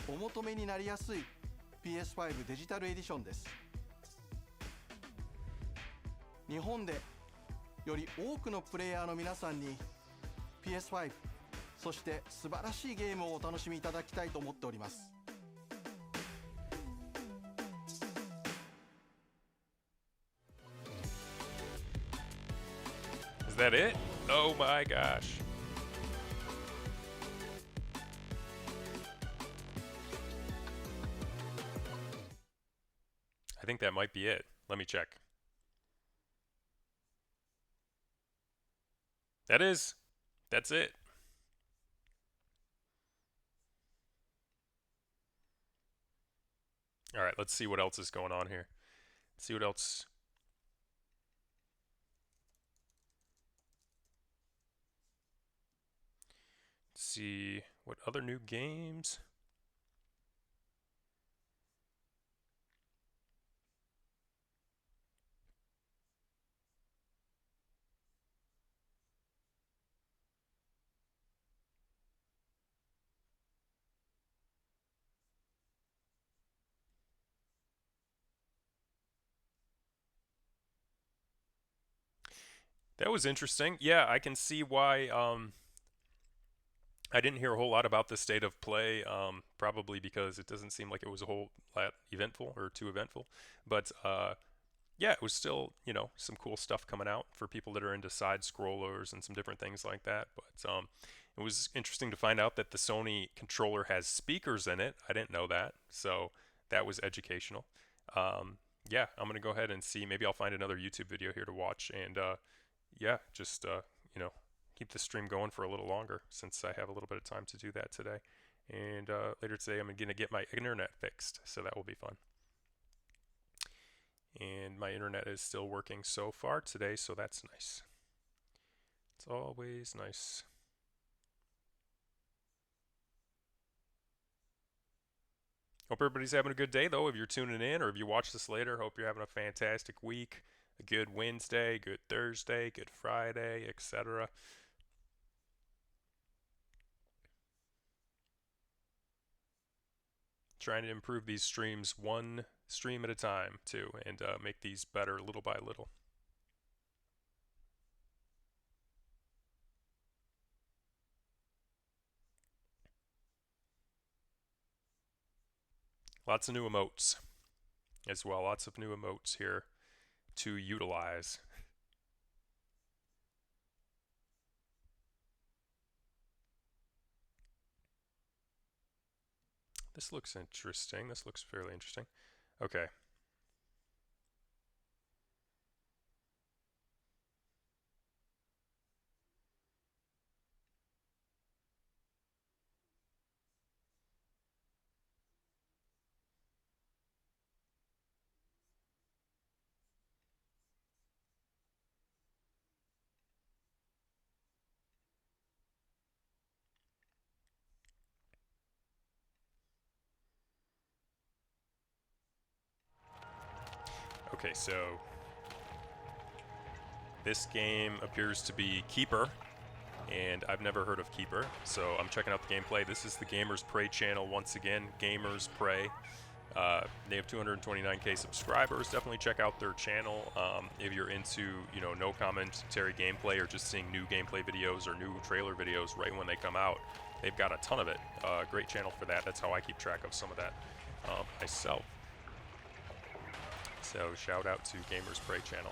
お求めになりやすい PS5 デジタルエディションです。日本でより多くのプレイヤーの皆さんに PS5 そして素晴らしいゲームをお楽しみいただきたいと思っております。Is that it? Oh my gosh. I think that might be it. Let me check. That's it. All right, let's see what else is going on here. See what else. Let's see what other new games. That was interesting. Yeah, I can see why I didn't hear a whole lot about the state of play, probably because it doesn't seem like it was a whole lot eventful or too eventful. But yeah, it was still, you know, some cool stuff coming out for people that are into side scrollers and some different things like that. But it was interesting to find out that the Sony controller has speakers in it. I didn't know that, so that was educational. Yeah, I'm gonna go ahead and see. Maybe I'll find another YouTube video here to watch, and yeah, just you know, keep the stream going for a little longer since I have a little bit of time to do that today. And later today, I'm gonna get my internet fixed, so that will be fun. And my internet is still working so far today, so that's nice. It's always nice. Hope everybody's having a good day, though. If you're tuning in or if you watch this later, hope you're having a fantastic week. A good Wednesday, good Thursday, good Friday, etc. Trying to improve these streams one stream at a time, too, and make these better little by little. Lots of new emotes as well. Lots of new emotes here to utilize. This looks interesting. This looks fairly interesting. Okay. Okay, so this game appears to be Keeper, and I've never heard of Keeper, so I'm checking out the gameplay. This is the Gamers Prey channel once again, Gamers Prey. They have 229k subscribers. Definitely check out their channel if you're into, you know, no commentary gameplay or just seeing new gameplay videos or new trailer videos right when they come out. They've got a ton of it. Great channel for that. That's how I keep track of some of that myself. So shout out to Gamers Prey channel.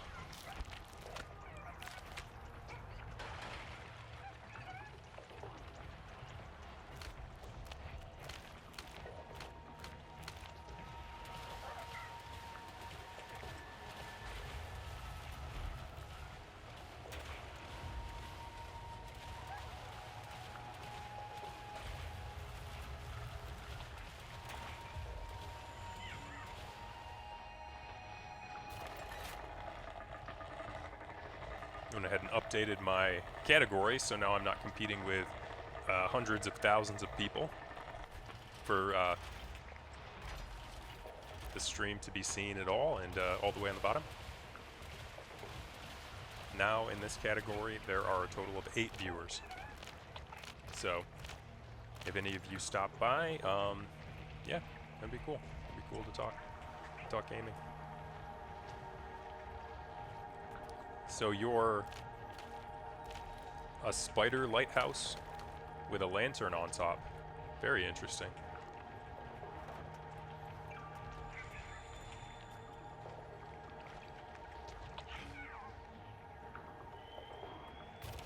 went ahead and updated my category, so now I'm not competing with hundreds of thousands of people for the stream to be seen at all, and all the way on the bottom. Now in this category there are a total of 8 viewers. So if any of you stop by, yeah, that'd be cool. It'd be cool to talk gaming. So you're a spider lighthouse with a lantern on top. Very interesting.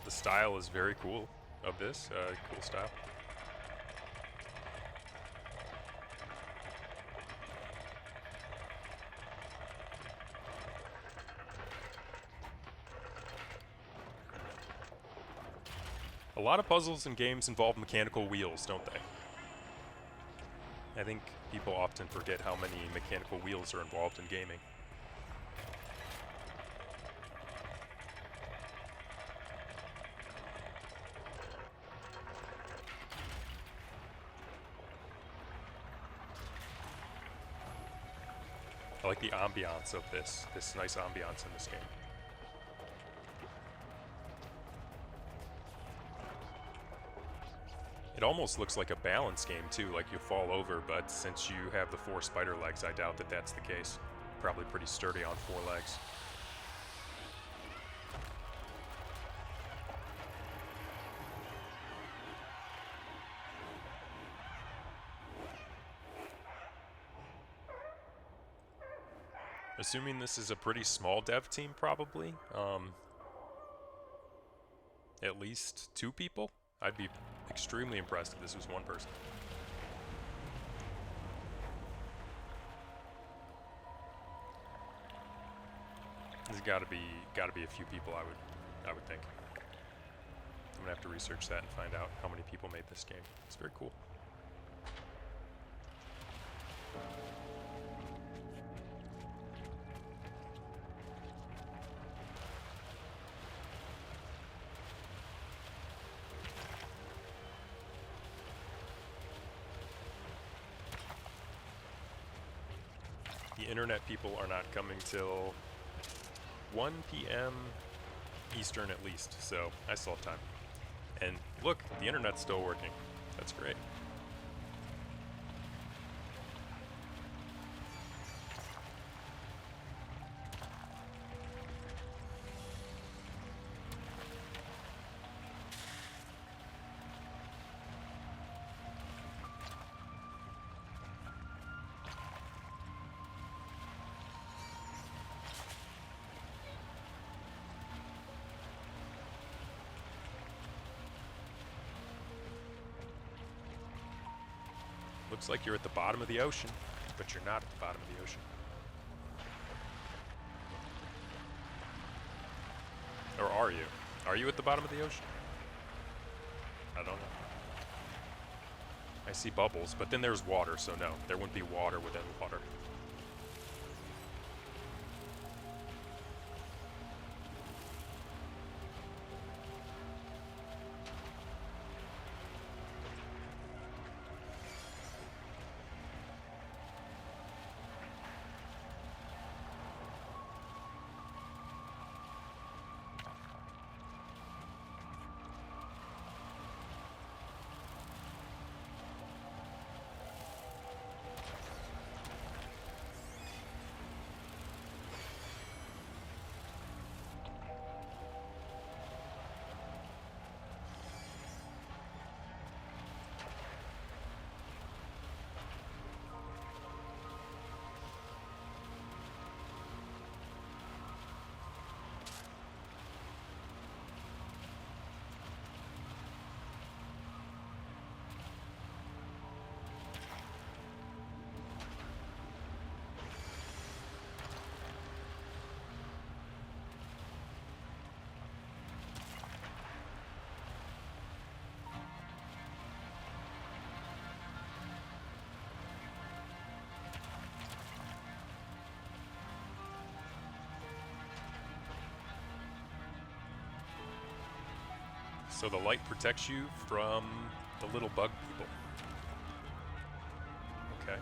The style is very cool of this, cool style. A lot of puzzles and games involve mechanical wheels, don't they? I think people often forget how many mechanical wheels are involved in gaming. I like the ambiance of this nice ambiance in this game. It almost looks like a balance game too, like you fall over, but since you have the 4 spider legs, I doubt that that's the case. Probably pretty sturdy on 4 legs. Assuming this is a pretty small dev team, probably. At least 2 people? I'd be extremely impressed if this was 1 person. There's gotta be a few people, I would think. I'm gonna have to research that and find out how many people made this game. It's very cool. The internet people are not coming till 1 p.m. Eastern at least, so I still have time. And look, the internet's still working. That's great. Looks like you're at the bottom of the ocean, but you're not at the bottom of the ocean. Or are you? Are you at the bottom of the ocean? I don't know. I see bubbles, but then there's water, so no, there wouldn't be water within water. So the light protects you from the little bug people. Okay.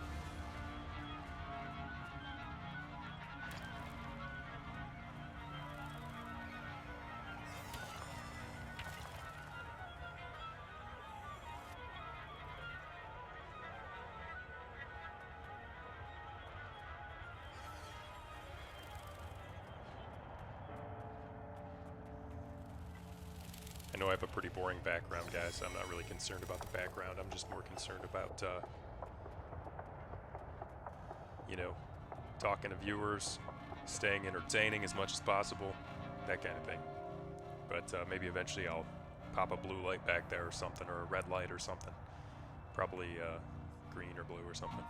I know I have a pretty boring background, guys. I'm not really concerned about the background. I'm just more concerned about, you know, talking to viewers, staying entertaining as much as possible, that kind of thing. But maybe eventually I'll pop a blue light back there or something, or a red light or something. Probably green or blue or something.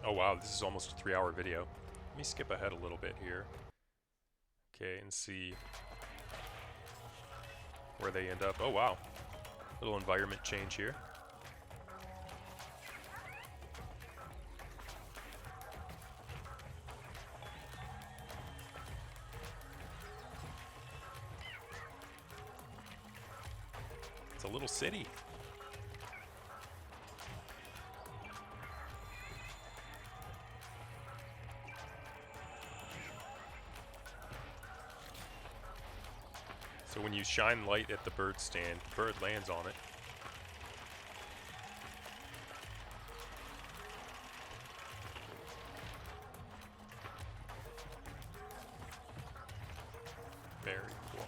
Oh wow, this is almost a 3-hour video. Let me skip ahead a little bit here. Okay, and see where they end up. Oh wow, little environment change here. It's a little city. So when you shine light at the bird stand, the bird lands on it. Very cool.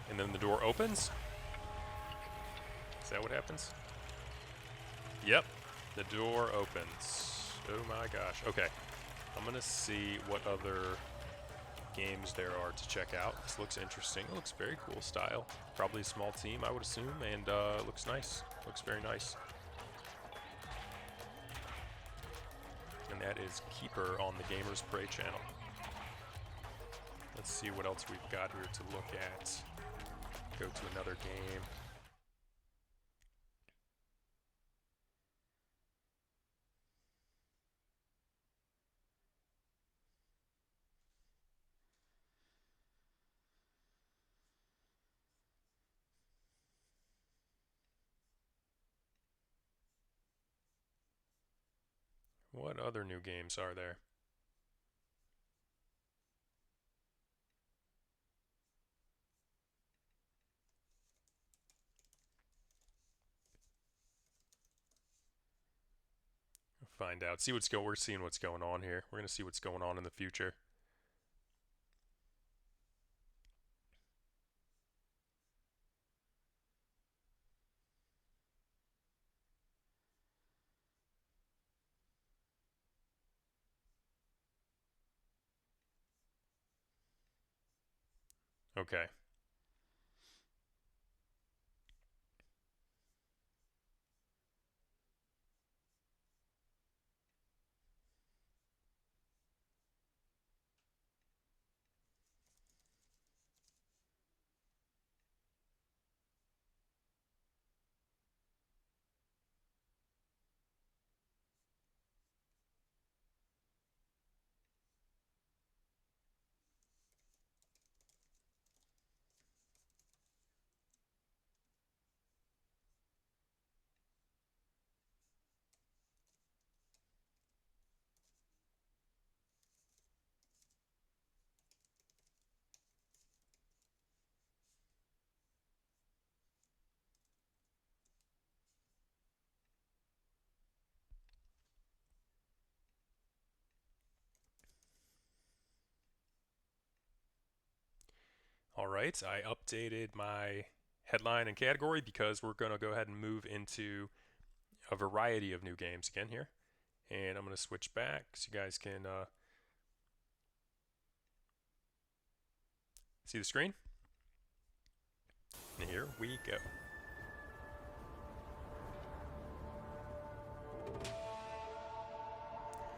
And then the door opens? Is that what happens? Yep, the door opens. Oh my gosh. Okay, I'm gonna see what other games there are to check out. This looks interesting. It looks very cool style. Probably a small team, I would assume, and it looks nice. Looks very nice. And that is Keeper on the Gamers Prey channel. Let's see what else we've got here to look at. Go to another game. What other new games are there? Find out. We're seeing what's going on here. We're gonna see what's going on in the future. Okay. All right, I updated my headline and category because we're going to go ahead and move into a variety of new games again here. And I'm going to switch back so you guys can see the screen. And here we go.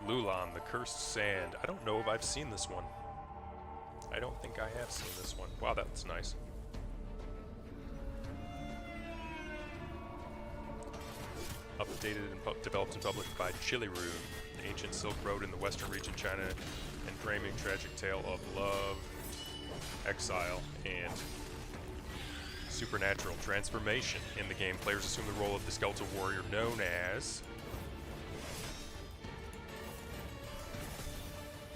Lulan, the Cursed Sand. I don't know if I've seen this one. I don't think I have seen this one. Wow, that's nice. Updated and developed and published by Chili Room, the ancient Silk Road in the western region, China, and framing tragic tale of love, exile, and supernatural transformation. In the game, players assume the role of the skeletal warrior known as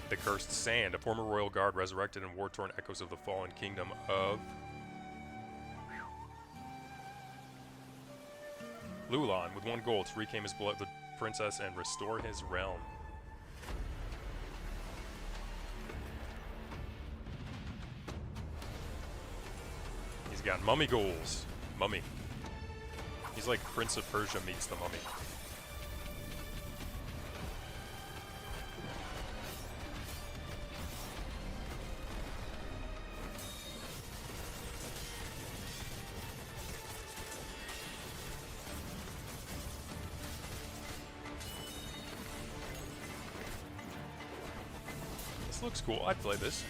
the Cursed Sand, a former royal guard resurrected in war-torn echoes of the fallen kingdom of Lulan, with one goal: to reclaim his beloved princess and restore his realm. He's got mummy goals. Mummy. He's like Prince of Persia meets the Mummy. This looks cool. I'd play this.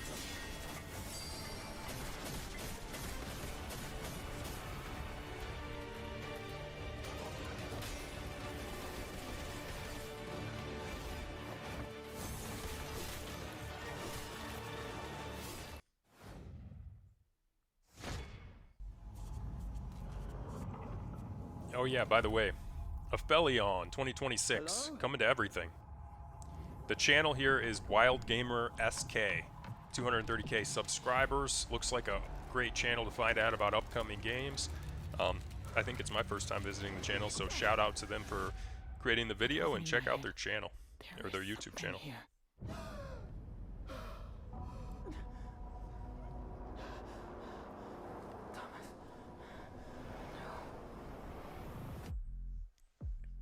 Oh yeah, by the way, Aphelion 2026, Hello? coming to everything. The channel here is Wild Gamer SK, 230k subscribers. Looks like a great channel to find out about upcoming games. I think it's my first time visiting the channel, so shout out to them for creating the video and check out their channel, or their YouTube channel.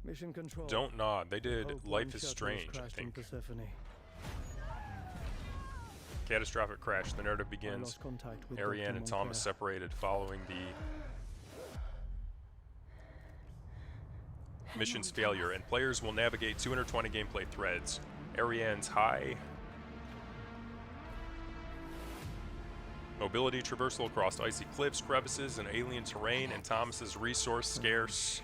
Mission control. Don't nod. They did Hope Life one is shuttle Strange, I crashed in think. Persephone. Catastrophic crash. The narrative I begins. lost contact with Ariane Dr. and Thomas Moncler. separated following the mission's failure, and players will navigate 220 gameplay threads. Ariane's high mobility, traversal across icy cliffs, crevices, and alien terrain, and Thomas's resource scarce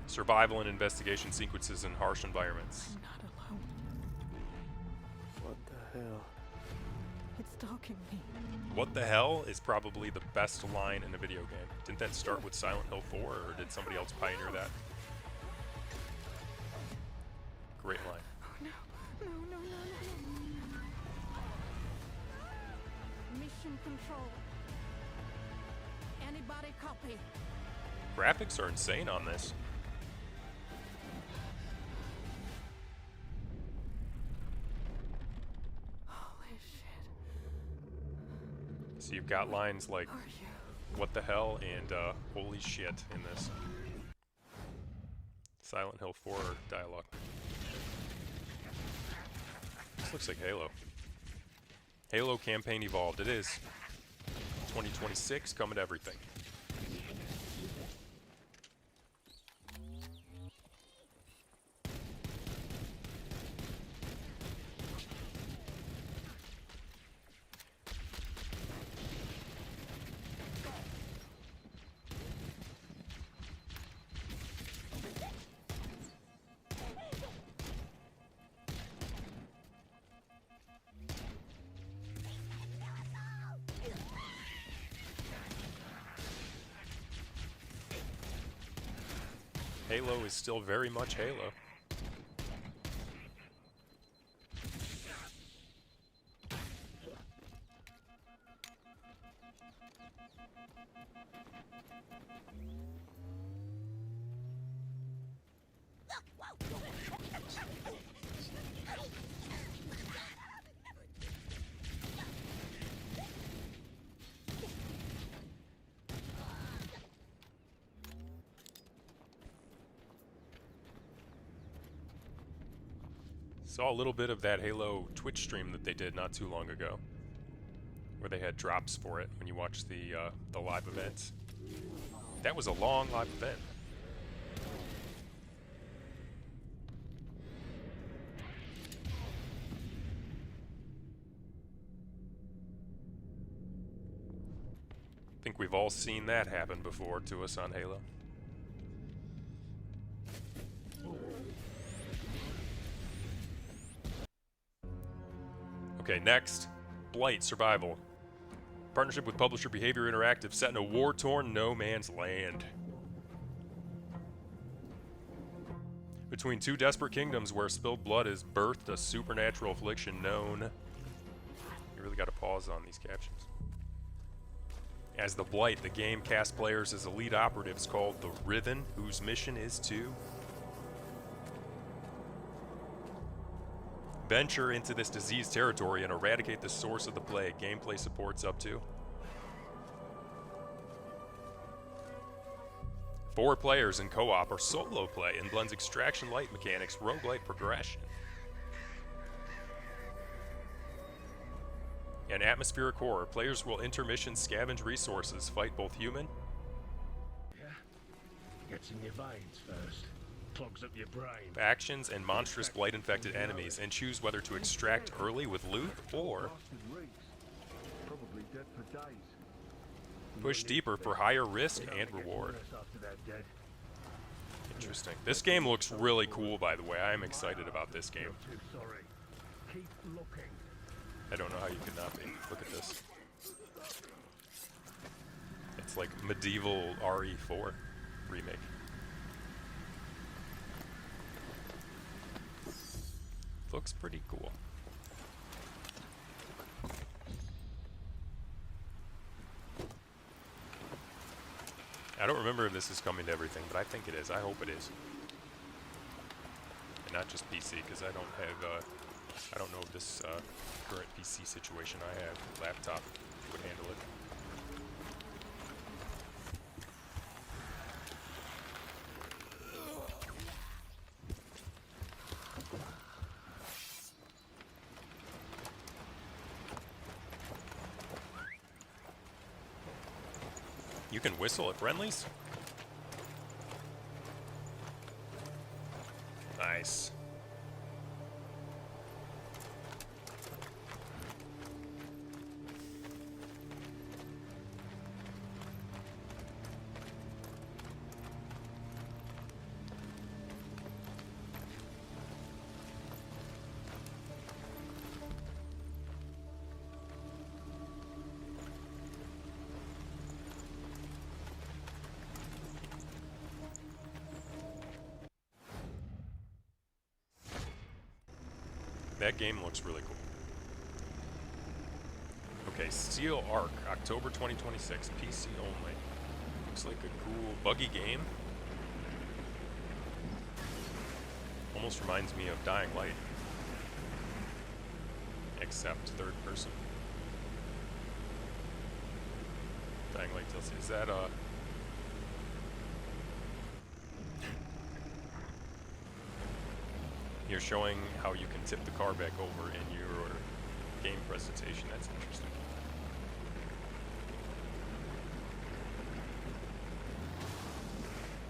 survival and investigation sequences in harsh environments. I'm not alone. What the hell? It's stalking me. What the hell is probably the best line in a video game. Didn't that start with Silent Hill 4, or did somebody else pioneer that? Great line. Oh no. No, no, no, no, no. Mission control. Anybody copy? Graphics are insane on this. Holy shit. So you've got lines like, what the hell, and holy shit in this. Silent Hill 4 dialogue. This looks like Halo. Halo Campaign Evolved. It is. 2026, coming to everything. Halo is still very much Halo. Saw a little bit of that Halo Twitch stream that they did not too long ago, where they had drops for it when you watch the live events. That was a long live event. I think we've all seen that happen before to us on Halo. Okay, next, Blight Survival. Partnership with publisher Behavior Interactive set in a war-torn no man's land. Between two desperate kingdoms where spilled blood has birthed a supernatural affliction known... You really gotta pause on these captions. As the Blight, the game casts players as elite operatives called the Riven, whose mission is to venture into this diseased territory and eradicate the source of the plague. Gameplay supports up to 4 players in co-op or solo play and blends extraction light mechanics, roguelite progression, and atmospheric horror. Players will intermission, scavenge resources, fight both human Gets in your veins first. Clogs up your brain. factions and monstrous blight-infected enemies, and choose whether to extract early with loot or Probably dead for days. push deeper for higher risk and reward. Interesting. This game looks really cool, by the way. I am excited about this game. Sorry. Keep looking. I don't know how you could not be. Look at this. It's like medieval RE4 remake. Looks pretty cool. I don't remember if this is coming to everything, but I think it is. I hope it is. And not just PC, because I don't have, I don't know if this current PC situation I have, laptop, would handle it. You can whistle at friendlies? Nice. That game looks really cool. Okay, Steel Arc, October 2026, PC only. Looks like a cool, buggy game. Almost reminds me of Dying Light. Except third person. Dying Light DLC. Is that, You're showing how you can tip the car back over in your game presentation. That's interesting.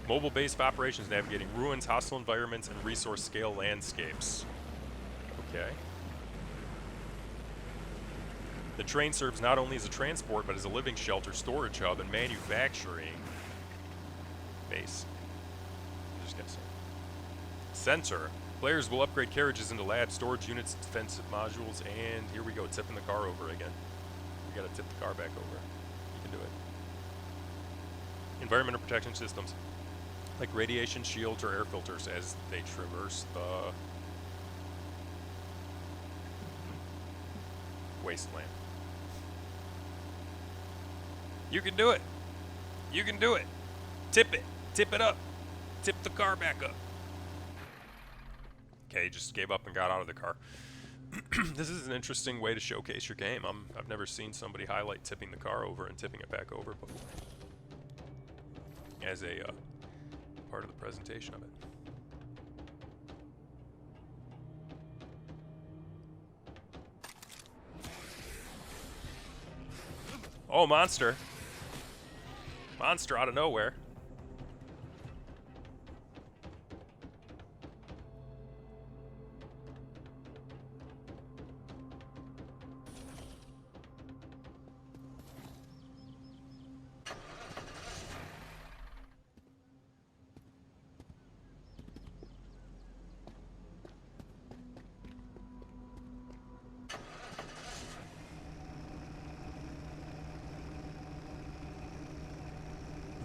Mobile base of operations navigating ruins, hostile environments, and resource scale landscapes. Okay. The train serves not only as a transport, but as a living shelter, storage hub, and manufacturing base. I'm just guessing. Sensor. Players will upgrade carriages into labs, storage units, defensive modules, and here we go, tipping the car over again. We gotta tip the car back over. You can do it. Environmental protection systems, like radiation shields or air filters as they traverse the wasteland. You can do it. You can do it. Tip it. Tip it up. Tip the car back up. Okay, just gave up and got out of the car. This is an interesting way to showcase your game. I've never seen somebody highlight tipping the car over and tipping it back over before as a part of the presentation of it. Oh, monster. Monster out of nowhere.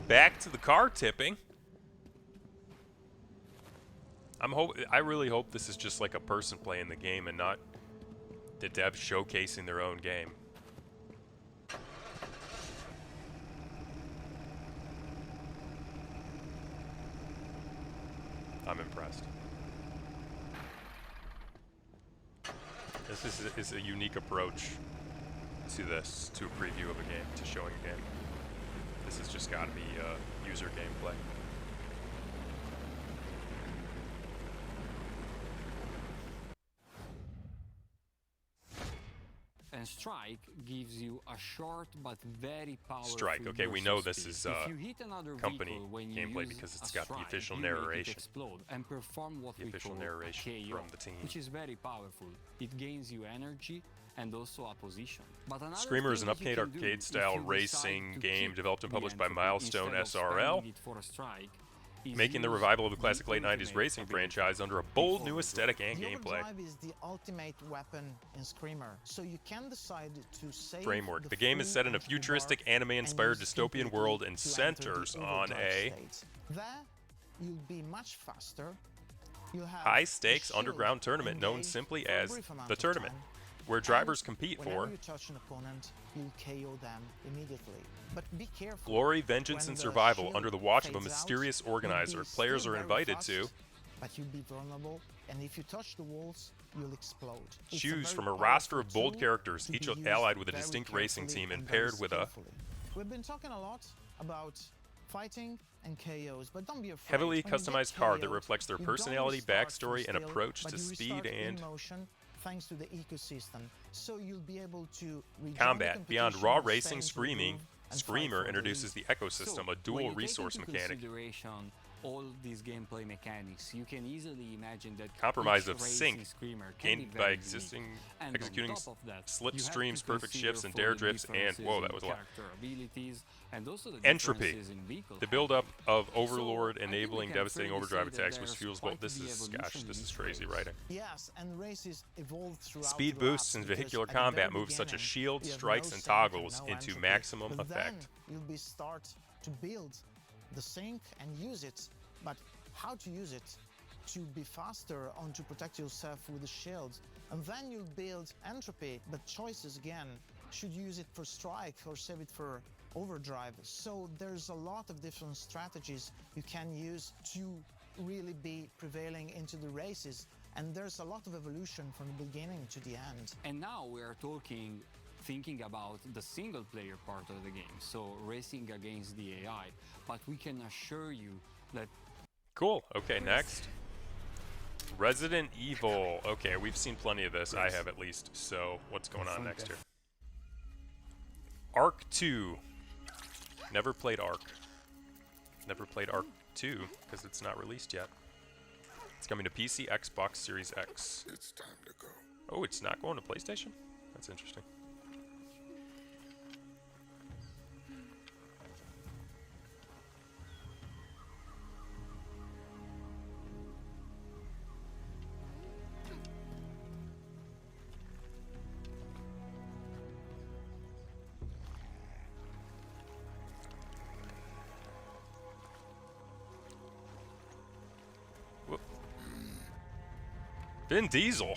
Back to the car tipping. I really hope this is just like a person playing the game and not the devs showcasing their own game. I'm impressed. This is a unique approach to this, to a preview of a game, to showing a game. This has just got to be user gameplay. And Strike gives you a short but very powerful Strike. Okay, we know this is if you hit another company when you gameplay use because it's a got the strike, official you make it narration. explode and perform what The we official call narration KO, from the team. which is very powerful. It gains you energy and also a position. But another Screamer is an thing you can do arcade-style if you racing decide to game keep developed and the published by entropy Milestone instead of SRL, spending it for a strike, is making the use revival of the the classic late 90s ultimate racing ability franchise under a bold before new we aesthetic and The gameplay. overdrive is the ultimate weapon in Screamer, so you can decide to save Framework. The game is full set in a entropy bar futuristic anime-inspired and use dystopian completely world and to enter the centers on overdrive a state. There, you'll be much faster. You'll have high-stakes the shield underground tournament known engaged simply for a as brief amount the of tournament, time, where drivers compete whenever for you touch an opponent, you'll KO them immediately. But be careful. glory, vengeance, When and the survival shield under the watch of a fades out, mysterious you'll organizer. be Players still are very invited fast, to but you'll be vulnerable, and if you touch the walls, you'll explode. It's choose very from a roster of powerful bold tool characters, to each be used allied with a very distinct racing carefully team and very paired with a skillfully. We've been talking a lot about fighting and KOs, but don't be afraid. heavily When you get customized card that KO'd, reflects their you don't personality, restart backstory, from and still, approach but to you speed restart in and motion thanks to the ecosystem. So you'll be able to rejoin the combat. Beyond competition raw and racing, stay into the groove and fight Screamer for the introduces lead. the ecosystem, a dual when you resource take into mechanic. consideration all these gameplay mechanics, you can easily imagine that Compromise each of racing sync screamer can be gained by very existing, unique. And executing on top of that, slip you have streams, to perfect consider shifts, and for dare the drifts, and differences whoa, that in was a lot. character abilities, and also the Entropy. differences in vehicle The build-up of So, Overlord I think we enabling can devastating fairly overdrive say that attacks, which there's fuels quite both. the This is, evolution gosh, in this is this crazy race. writing. Yes, and races evolve throughout Speed the boosts laps and because vehicular at the combat very moves such as beginning, shields, you have strikes, no and sync and toggles no into entropy. maximum But effect. Then you'll be start to build the sync and use it, but how to use it? To be faster and to protect yourself with the shield. And then you'll build entropy, but choices again. Should you use it for strike or save it for overdrive? So there's a lot of different strategies you can use to really be prevailing into the races. And there's a lot of evolution from the beginning to the end. And now we are thinking about the single player part of the game, so racing against the AI. But we can assure you that. Cool. Okay, next. Resident Evil. Okay, we've seen plenty of this. I have at least. So, what's going on next here? Arc 2. Never played Arc. Never played Arc 2 because it's not released yet. It's coming to PC, Xbox Series X. It's time to go. Oh, it's not going to PlayStation? That's interesting. Whoop. Vin Diesel.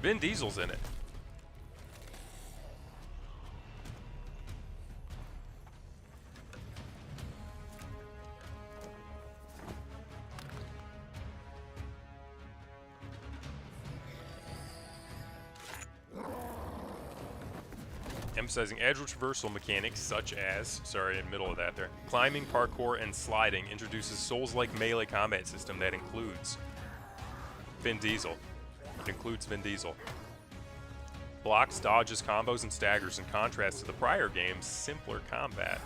Vin Diesel's in it. Emphasizing agile traversal mechanics such as, sorry, in the middle of that there, climbing, parkour, and sliding, introduces Souls-like melee combat system that includes Vin Diesel. It includes Vin Diesel. Blocks, dodges, combos, and staggers in contrast to the prior game's simpler combat.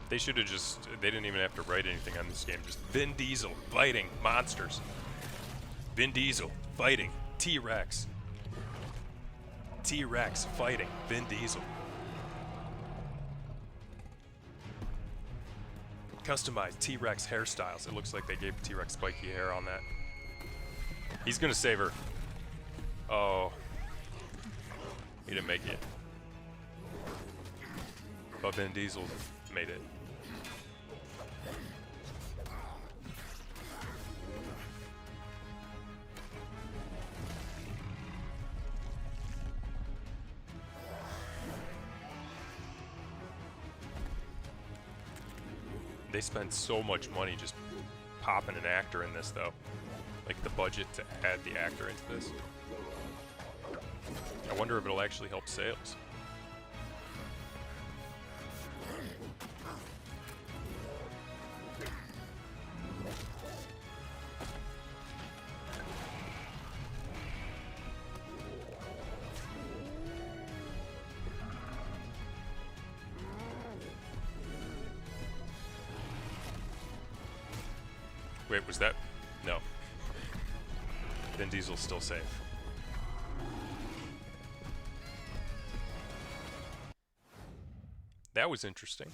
They should have they didn't even have to write anything on this game. Just Vin Diesel fighting monsters. Vin Diesel fighting T-Rex. T-Rex fighting Vin Diesel. Customized T-Rex hairstyles. It looks like they gave T-Rex spiky hair on that. He's gonna save her. Oh. He didn't make it. But Vin Diesel made it. They spent so much money just popping an actor in this, though. Like the budget to add the actor into this. I wonder if it'll actually help sales. Wait, was that? No. Vin Diesel's still safe. That was interesting.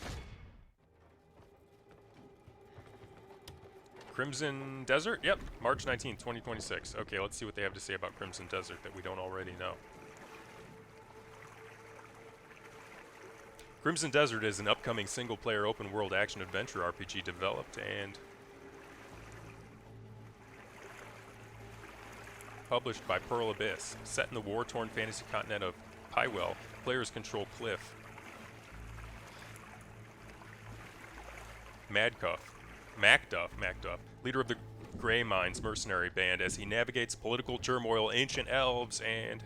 Crimson Desert? Yep, March 19th, 2026. Okay, let's see what they have to say about Crimson Desert that we don't already know. Crimson Desert is an upcoming single-player open-world action-adventure RPG developed and published by Pearl Abyss. Set in the war-torn fantasy continent of Pywell, players control Cliff Macduff, leader of the Grey Mines mercenary band, as he navigates political turmoil, ancient elves, and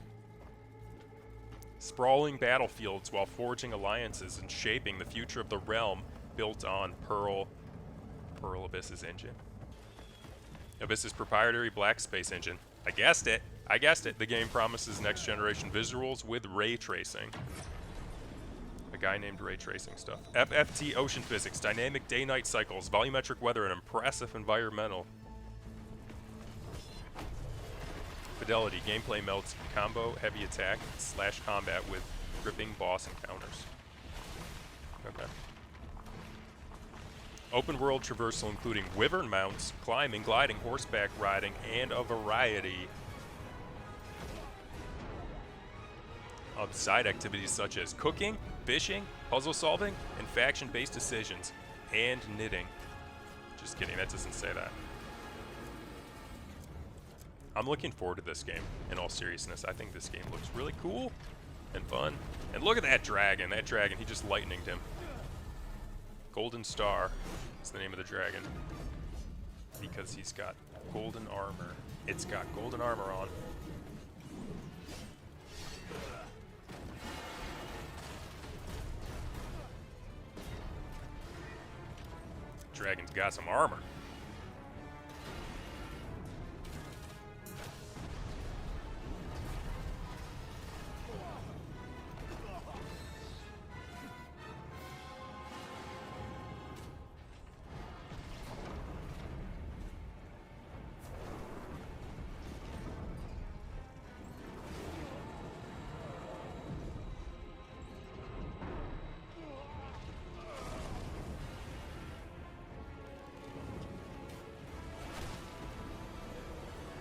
sprawling battlefields while forging alliances and shaping the future of the realm built on Pearl Abyss's engine. Abyss's proprietary black space engine. I guessed it. The game promises next-generation visuals with ray tracing. A guy named ray tracing stuff. FFT ocean physics, dynamic day-night cycles, volumetric weather, and impressive environmental fidelity. Gameplay melts combo, heavy attack, slash combat with gripping boss encounters. Okay. Open world traversal including wyvern mounts, climbing, gliding, horseback riding, and a variety of side activities such as cooking, fishing, puzzle solving, and faction-based decisions, and knitting. Just kidding, that doesn't say that. I'm looking forward to this game, in all seriousness. I think this game looks really cool and fun. And look at that dragon, he just lightninged him. Golden Star is the name of the dragon, because he's got golden armor. It's got golden armor on. Dragon's got some armor.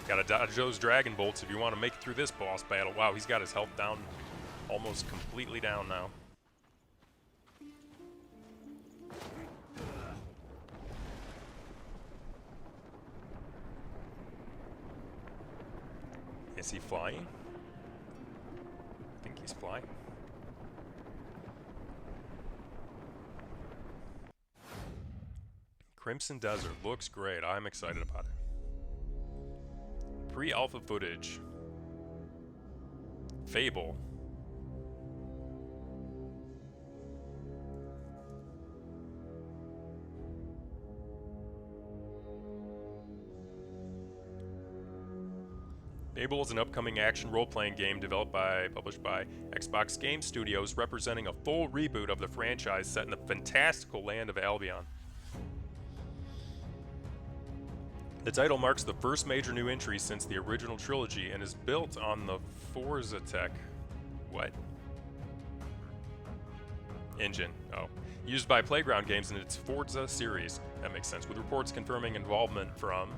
Gotta dodge those dragon bolts if you want to make it through this boss battle. Wow, he's got his health down, almost completely down now. Is he flying? I think he's flying. Crimson Desert looks great. I'm excited about it. Pre-alpha footage. Fable. Fable is an upcoming action role-playing game published by Xbox Game Studios, representing a full reboot of the franchise set in the fantastical land of Albion. The title marks the first major new entry since the original trilogy and is built on the Forza Tech. What? Engine. Oh. Used by Playground Games in its Forza series. That makes sense. With reports confirming involvement from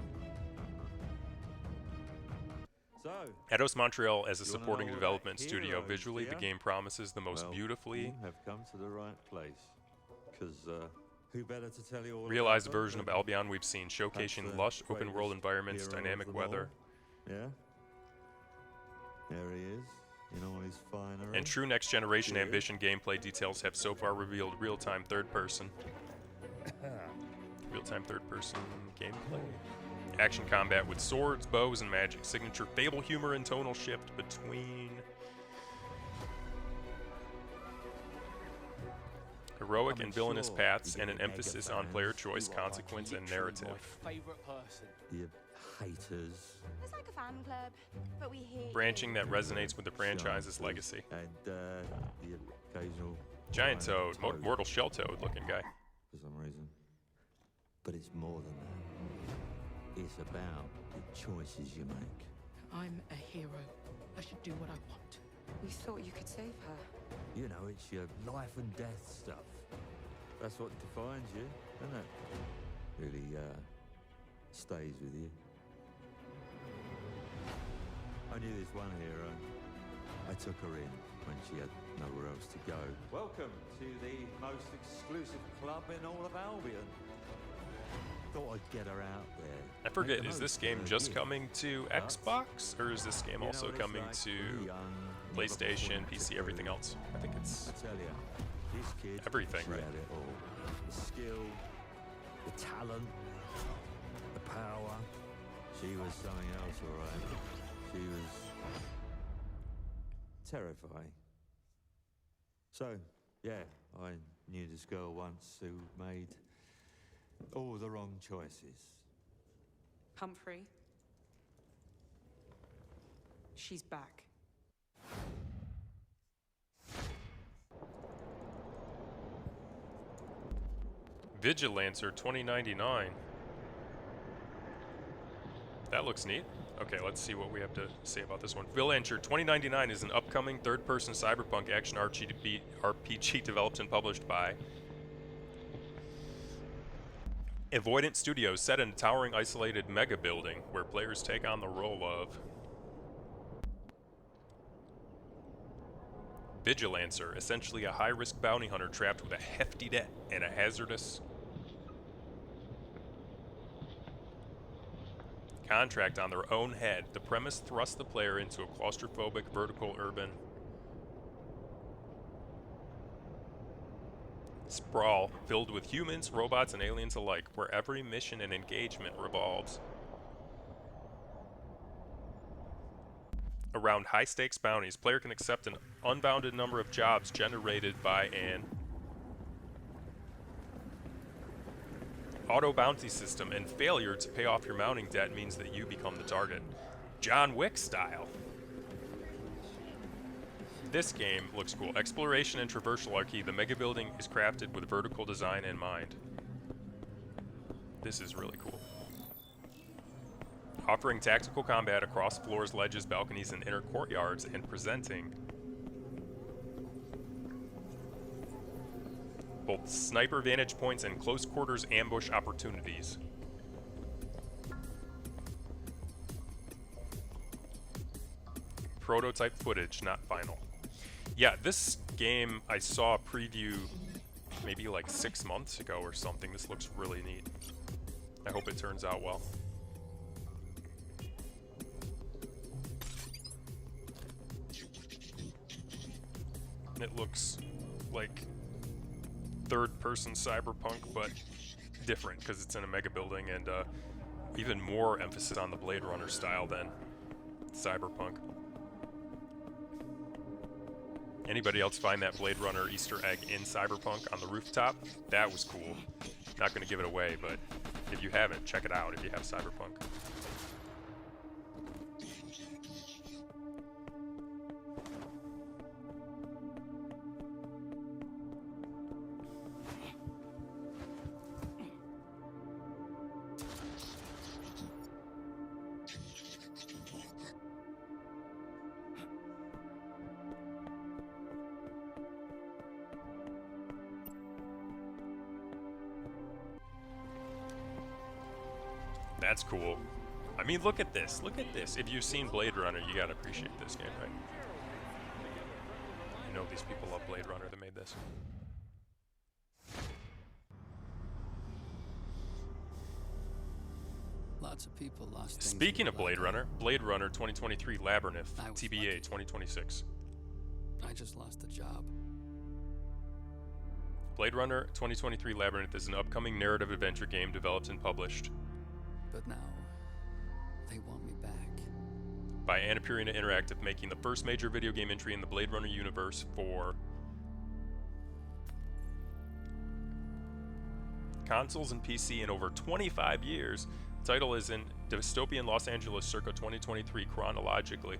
Eidos Montreal as a supporting development studio. Visually, the game promises the most beautifully have come to the right place. Because who better to tell you all realized about version of them? Albion we've seen, showcasing lush open-world environments, dynamic weather, Yeah. There he is, in all his finery. and true next-generation Cheers. ambition. Gameplay details have so far revealed real-time third-person gameplay. Action combat with swords, bows, and magic. Signature Fable humor and tonal shift between heroic and villainous paths, and an emphasis on player choice, consequence, and narrative. Favorite person. You haters. It's like a fan club, but we hate Branching that resonates with the franchise's legacy. And the occasional Giant Toad, Mortal Shell Toad looking guy. for some reason. But it's more than that. It's about the choices you make. I'm a hero. I should do what I want. You thought you could save her. You know, it's your life and death stuff. That's what defines you, isn't it? Really, stays with you. I knew this one hero. I took her in when she had nowhere else to go. Welcome to the most exclusive club in all of Albion. Thought I'd get her out there. I forget, is this game just coming to Xbox, or is this game also coming to PlayStation, PC, everything else? I think it's I tell you, this kid, everything, she right? had it all. The skill, the talent, the power. She was something else, all right. She was terrifying. So, yeah, I knew this girl once who made all the wrong choices. Humphrey. She's back. Vigilancer 2099. That looks neat. Okay, let's see what we have to say about this one. Vigilancer 2099 is an upcoming third-person cyberpunk action RPG developed and published by Avoidant Studios, set in a towering, isolated mega building where players take on the role of Vigilancer, essentially a high-risk bounty hunter trapped with a hefty debt and a hazardous contract on their own head. The premise thrusts the player into a claustrophobic, vertical, urban sprawl filled with humans, robots, and aliens alike, where every mission and engagement revolves around high-stakes bounties. Player can accept an unbounded number of jobs generated by an auto bounty system, and failure to pay off your mounting debt means that you become the target. John Wick style. This game looks cool. Exploration and traversal are key. The mega building is crafted with vertical design in mind. This is really cool. Offering tactical combat across floors, ledges, balconies, and inner courtyards, and presenting both sniper vantage points and close quarters ambush opportunities. Prototype footage, not final. Yeah, this game I saw a preview maybe like 6 months ago or something. This looks really neat. I hope it turns out well. It looks like third-person cyberpunk, but different because it's in a mega building, and even more emphasis on the Blade Runner style than cyberpunk. Anybody else find that Blade Runner Easter egg in Cyberpunk on the rooftop? That was cool. Not going to give it away, but if you haven't, check it out if you have Cyberpunk. That's cool. I mean, look at this. Look at this. If you've seen Blade Runner, you gotta appreciate this game, right? You know these people love Blade Runner that made this. Lots of people lost things. Speaking of Blade Runner 2023 Labyrinth, TBA 2026. I just lost a job. Blade Runner 2023 Labyrinth is an upcoming narrative adventure game developed and published But now, they want me back. by Annapurna Interactive, making the first major video game entry in the Blade Runner universe for consoles and PC in over 25 years. The title is in dystopian Los Angeles circa 2023 chronologically,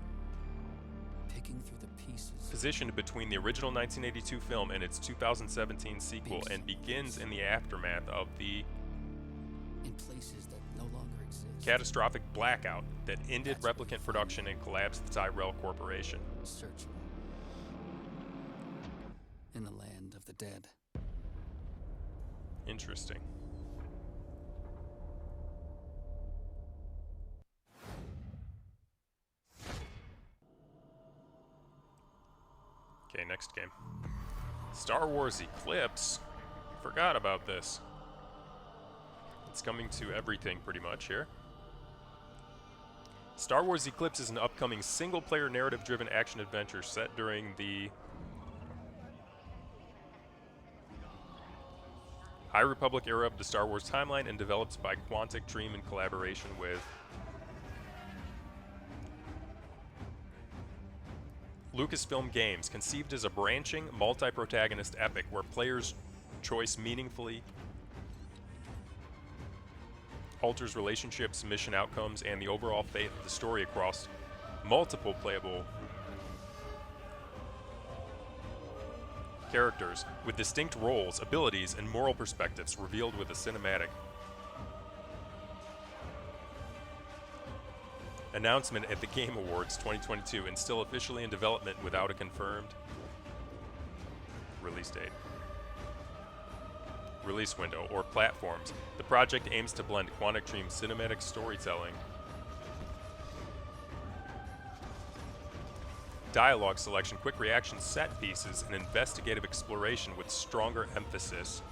Picking through the pieces. positioned between the original 1982 film and its 2017 sequel, and begins in the aftermath of the In places that no longer exist. catastrophic blackout that ended replicant production and collapsed the Tyrell Corporation. Searching. In the land of the dead. Interesting. Okay, next game. Star Wars Eclipse. Forgot about this. It's coming to everything pretty much here. Star Wars Eclipse is an upcoming single-player narrative-driven action-adventure set during the High Republic era of the Star Wars timeline and developed by Quantic Dream in collaboration with Lucasfilm Games, conceived as a branching, multi-protagonist epic where players' choice meaningfully alters relationships, mission outcomes, and the overall fate of the story across multiple playable characters with distinct roles, abilities, and moral perspectives revealed with a cinematic announcement at the Game Awards 2022 and still officially in development without a confirmed release date, release window, or platforms. The project aims to blend Quantic Dream's cinematic storytelling, dialogue selection, quick reaction set pieces, and investigative exploration with stronger emphasis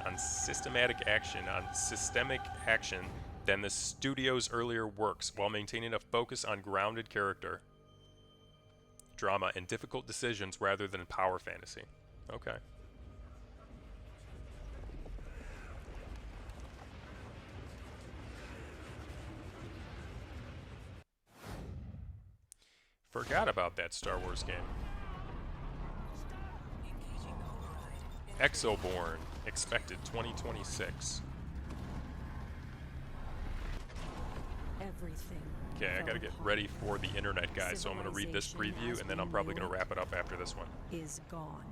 on systemic action than the studio's earlier works, while maintaining a focus on grounded character, drama, and difficult decisions rather than power fantasy. Okay. Forgot about that Star Wars game. Exoborn, expected 2026. Everything. Okay, I gotta get ready for the internet, guys, so I'm gonna read this preview, and then I'm probably gonna wrap it up after this one. Is gone.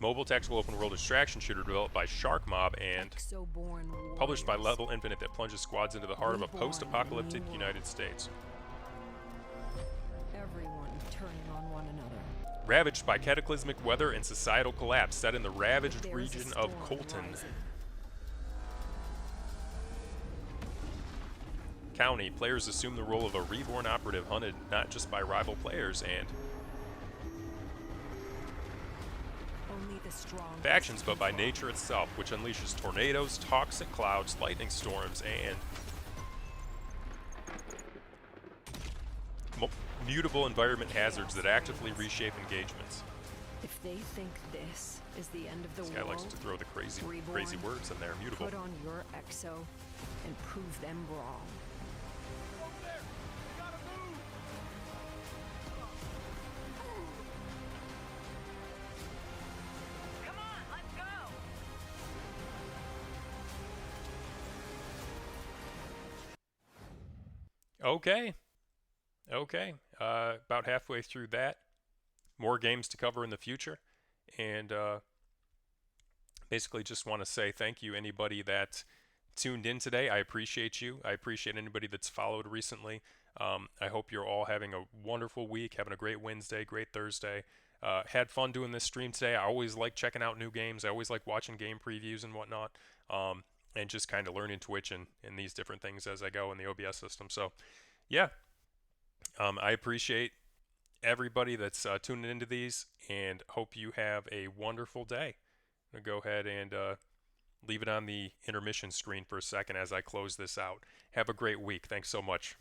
Mobile tactical open world distraction shooter developed by Shark Mob and Exoborn published by Level Infinite that plunges squads into the heart of a post-apocalyptic United States. Everyone turning on one another. Ravaged by cataclysmic weather and societal collapse, set in the ravaged region of Colton County, players assume the role of a reborn operative hunted not just by rival players and Only the strong factions, but by nature itself, which unleashes tornadoes, toxic clouds, lightning storms, and mutable environment hazards that actively reshape engagements. If they think this is the end of the This world, guy likes to throw the crazy Reborn, words in there. Mutable. Put on your exo and prove them wrong. Okay. About halfway through that. More games to cover in the future. And basically just want to say thank you, anybody that tuned in today. I appreciate you. I appreciate anybody that's followed recently. I hope you're all having a wonderful week, having a great Wednesday, great Thursday. Had fun doing this stream today. I always like checking out new games. I always like watching game previews and whatnot. and just kind of learning Twitch and these different things as I go in the OBS system. So, yeah, I appreciate everybody that's tuning into these, and hope you have a wonderful day. I'm going to go ahead and leave it on the intermission screen for a second as I close this out. Have a great week. Thanks so much.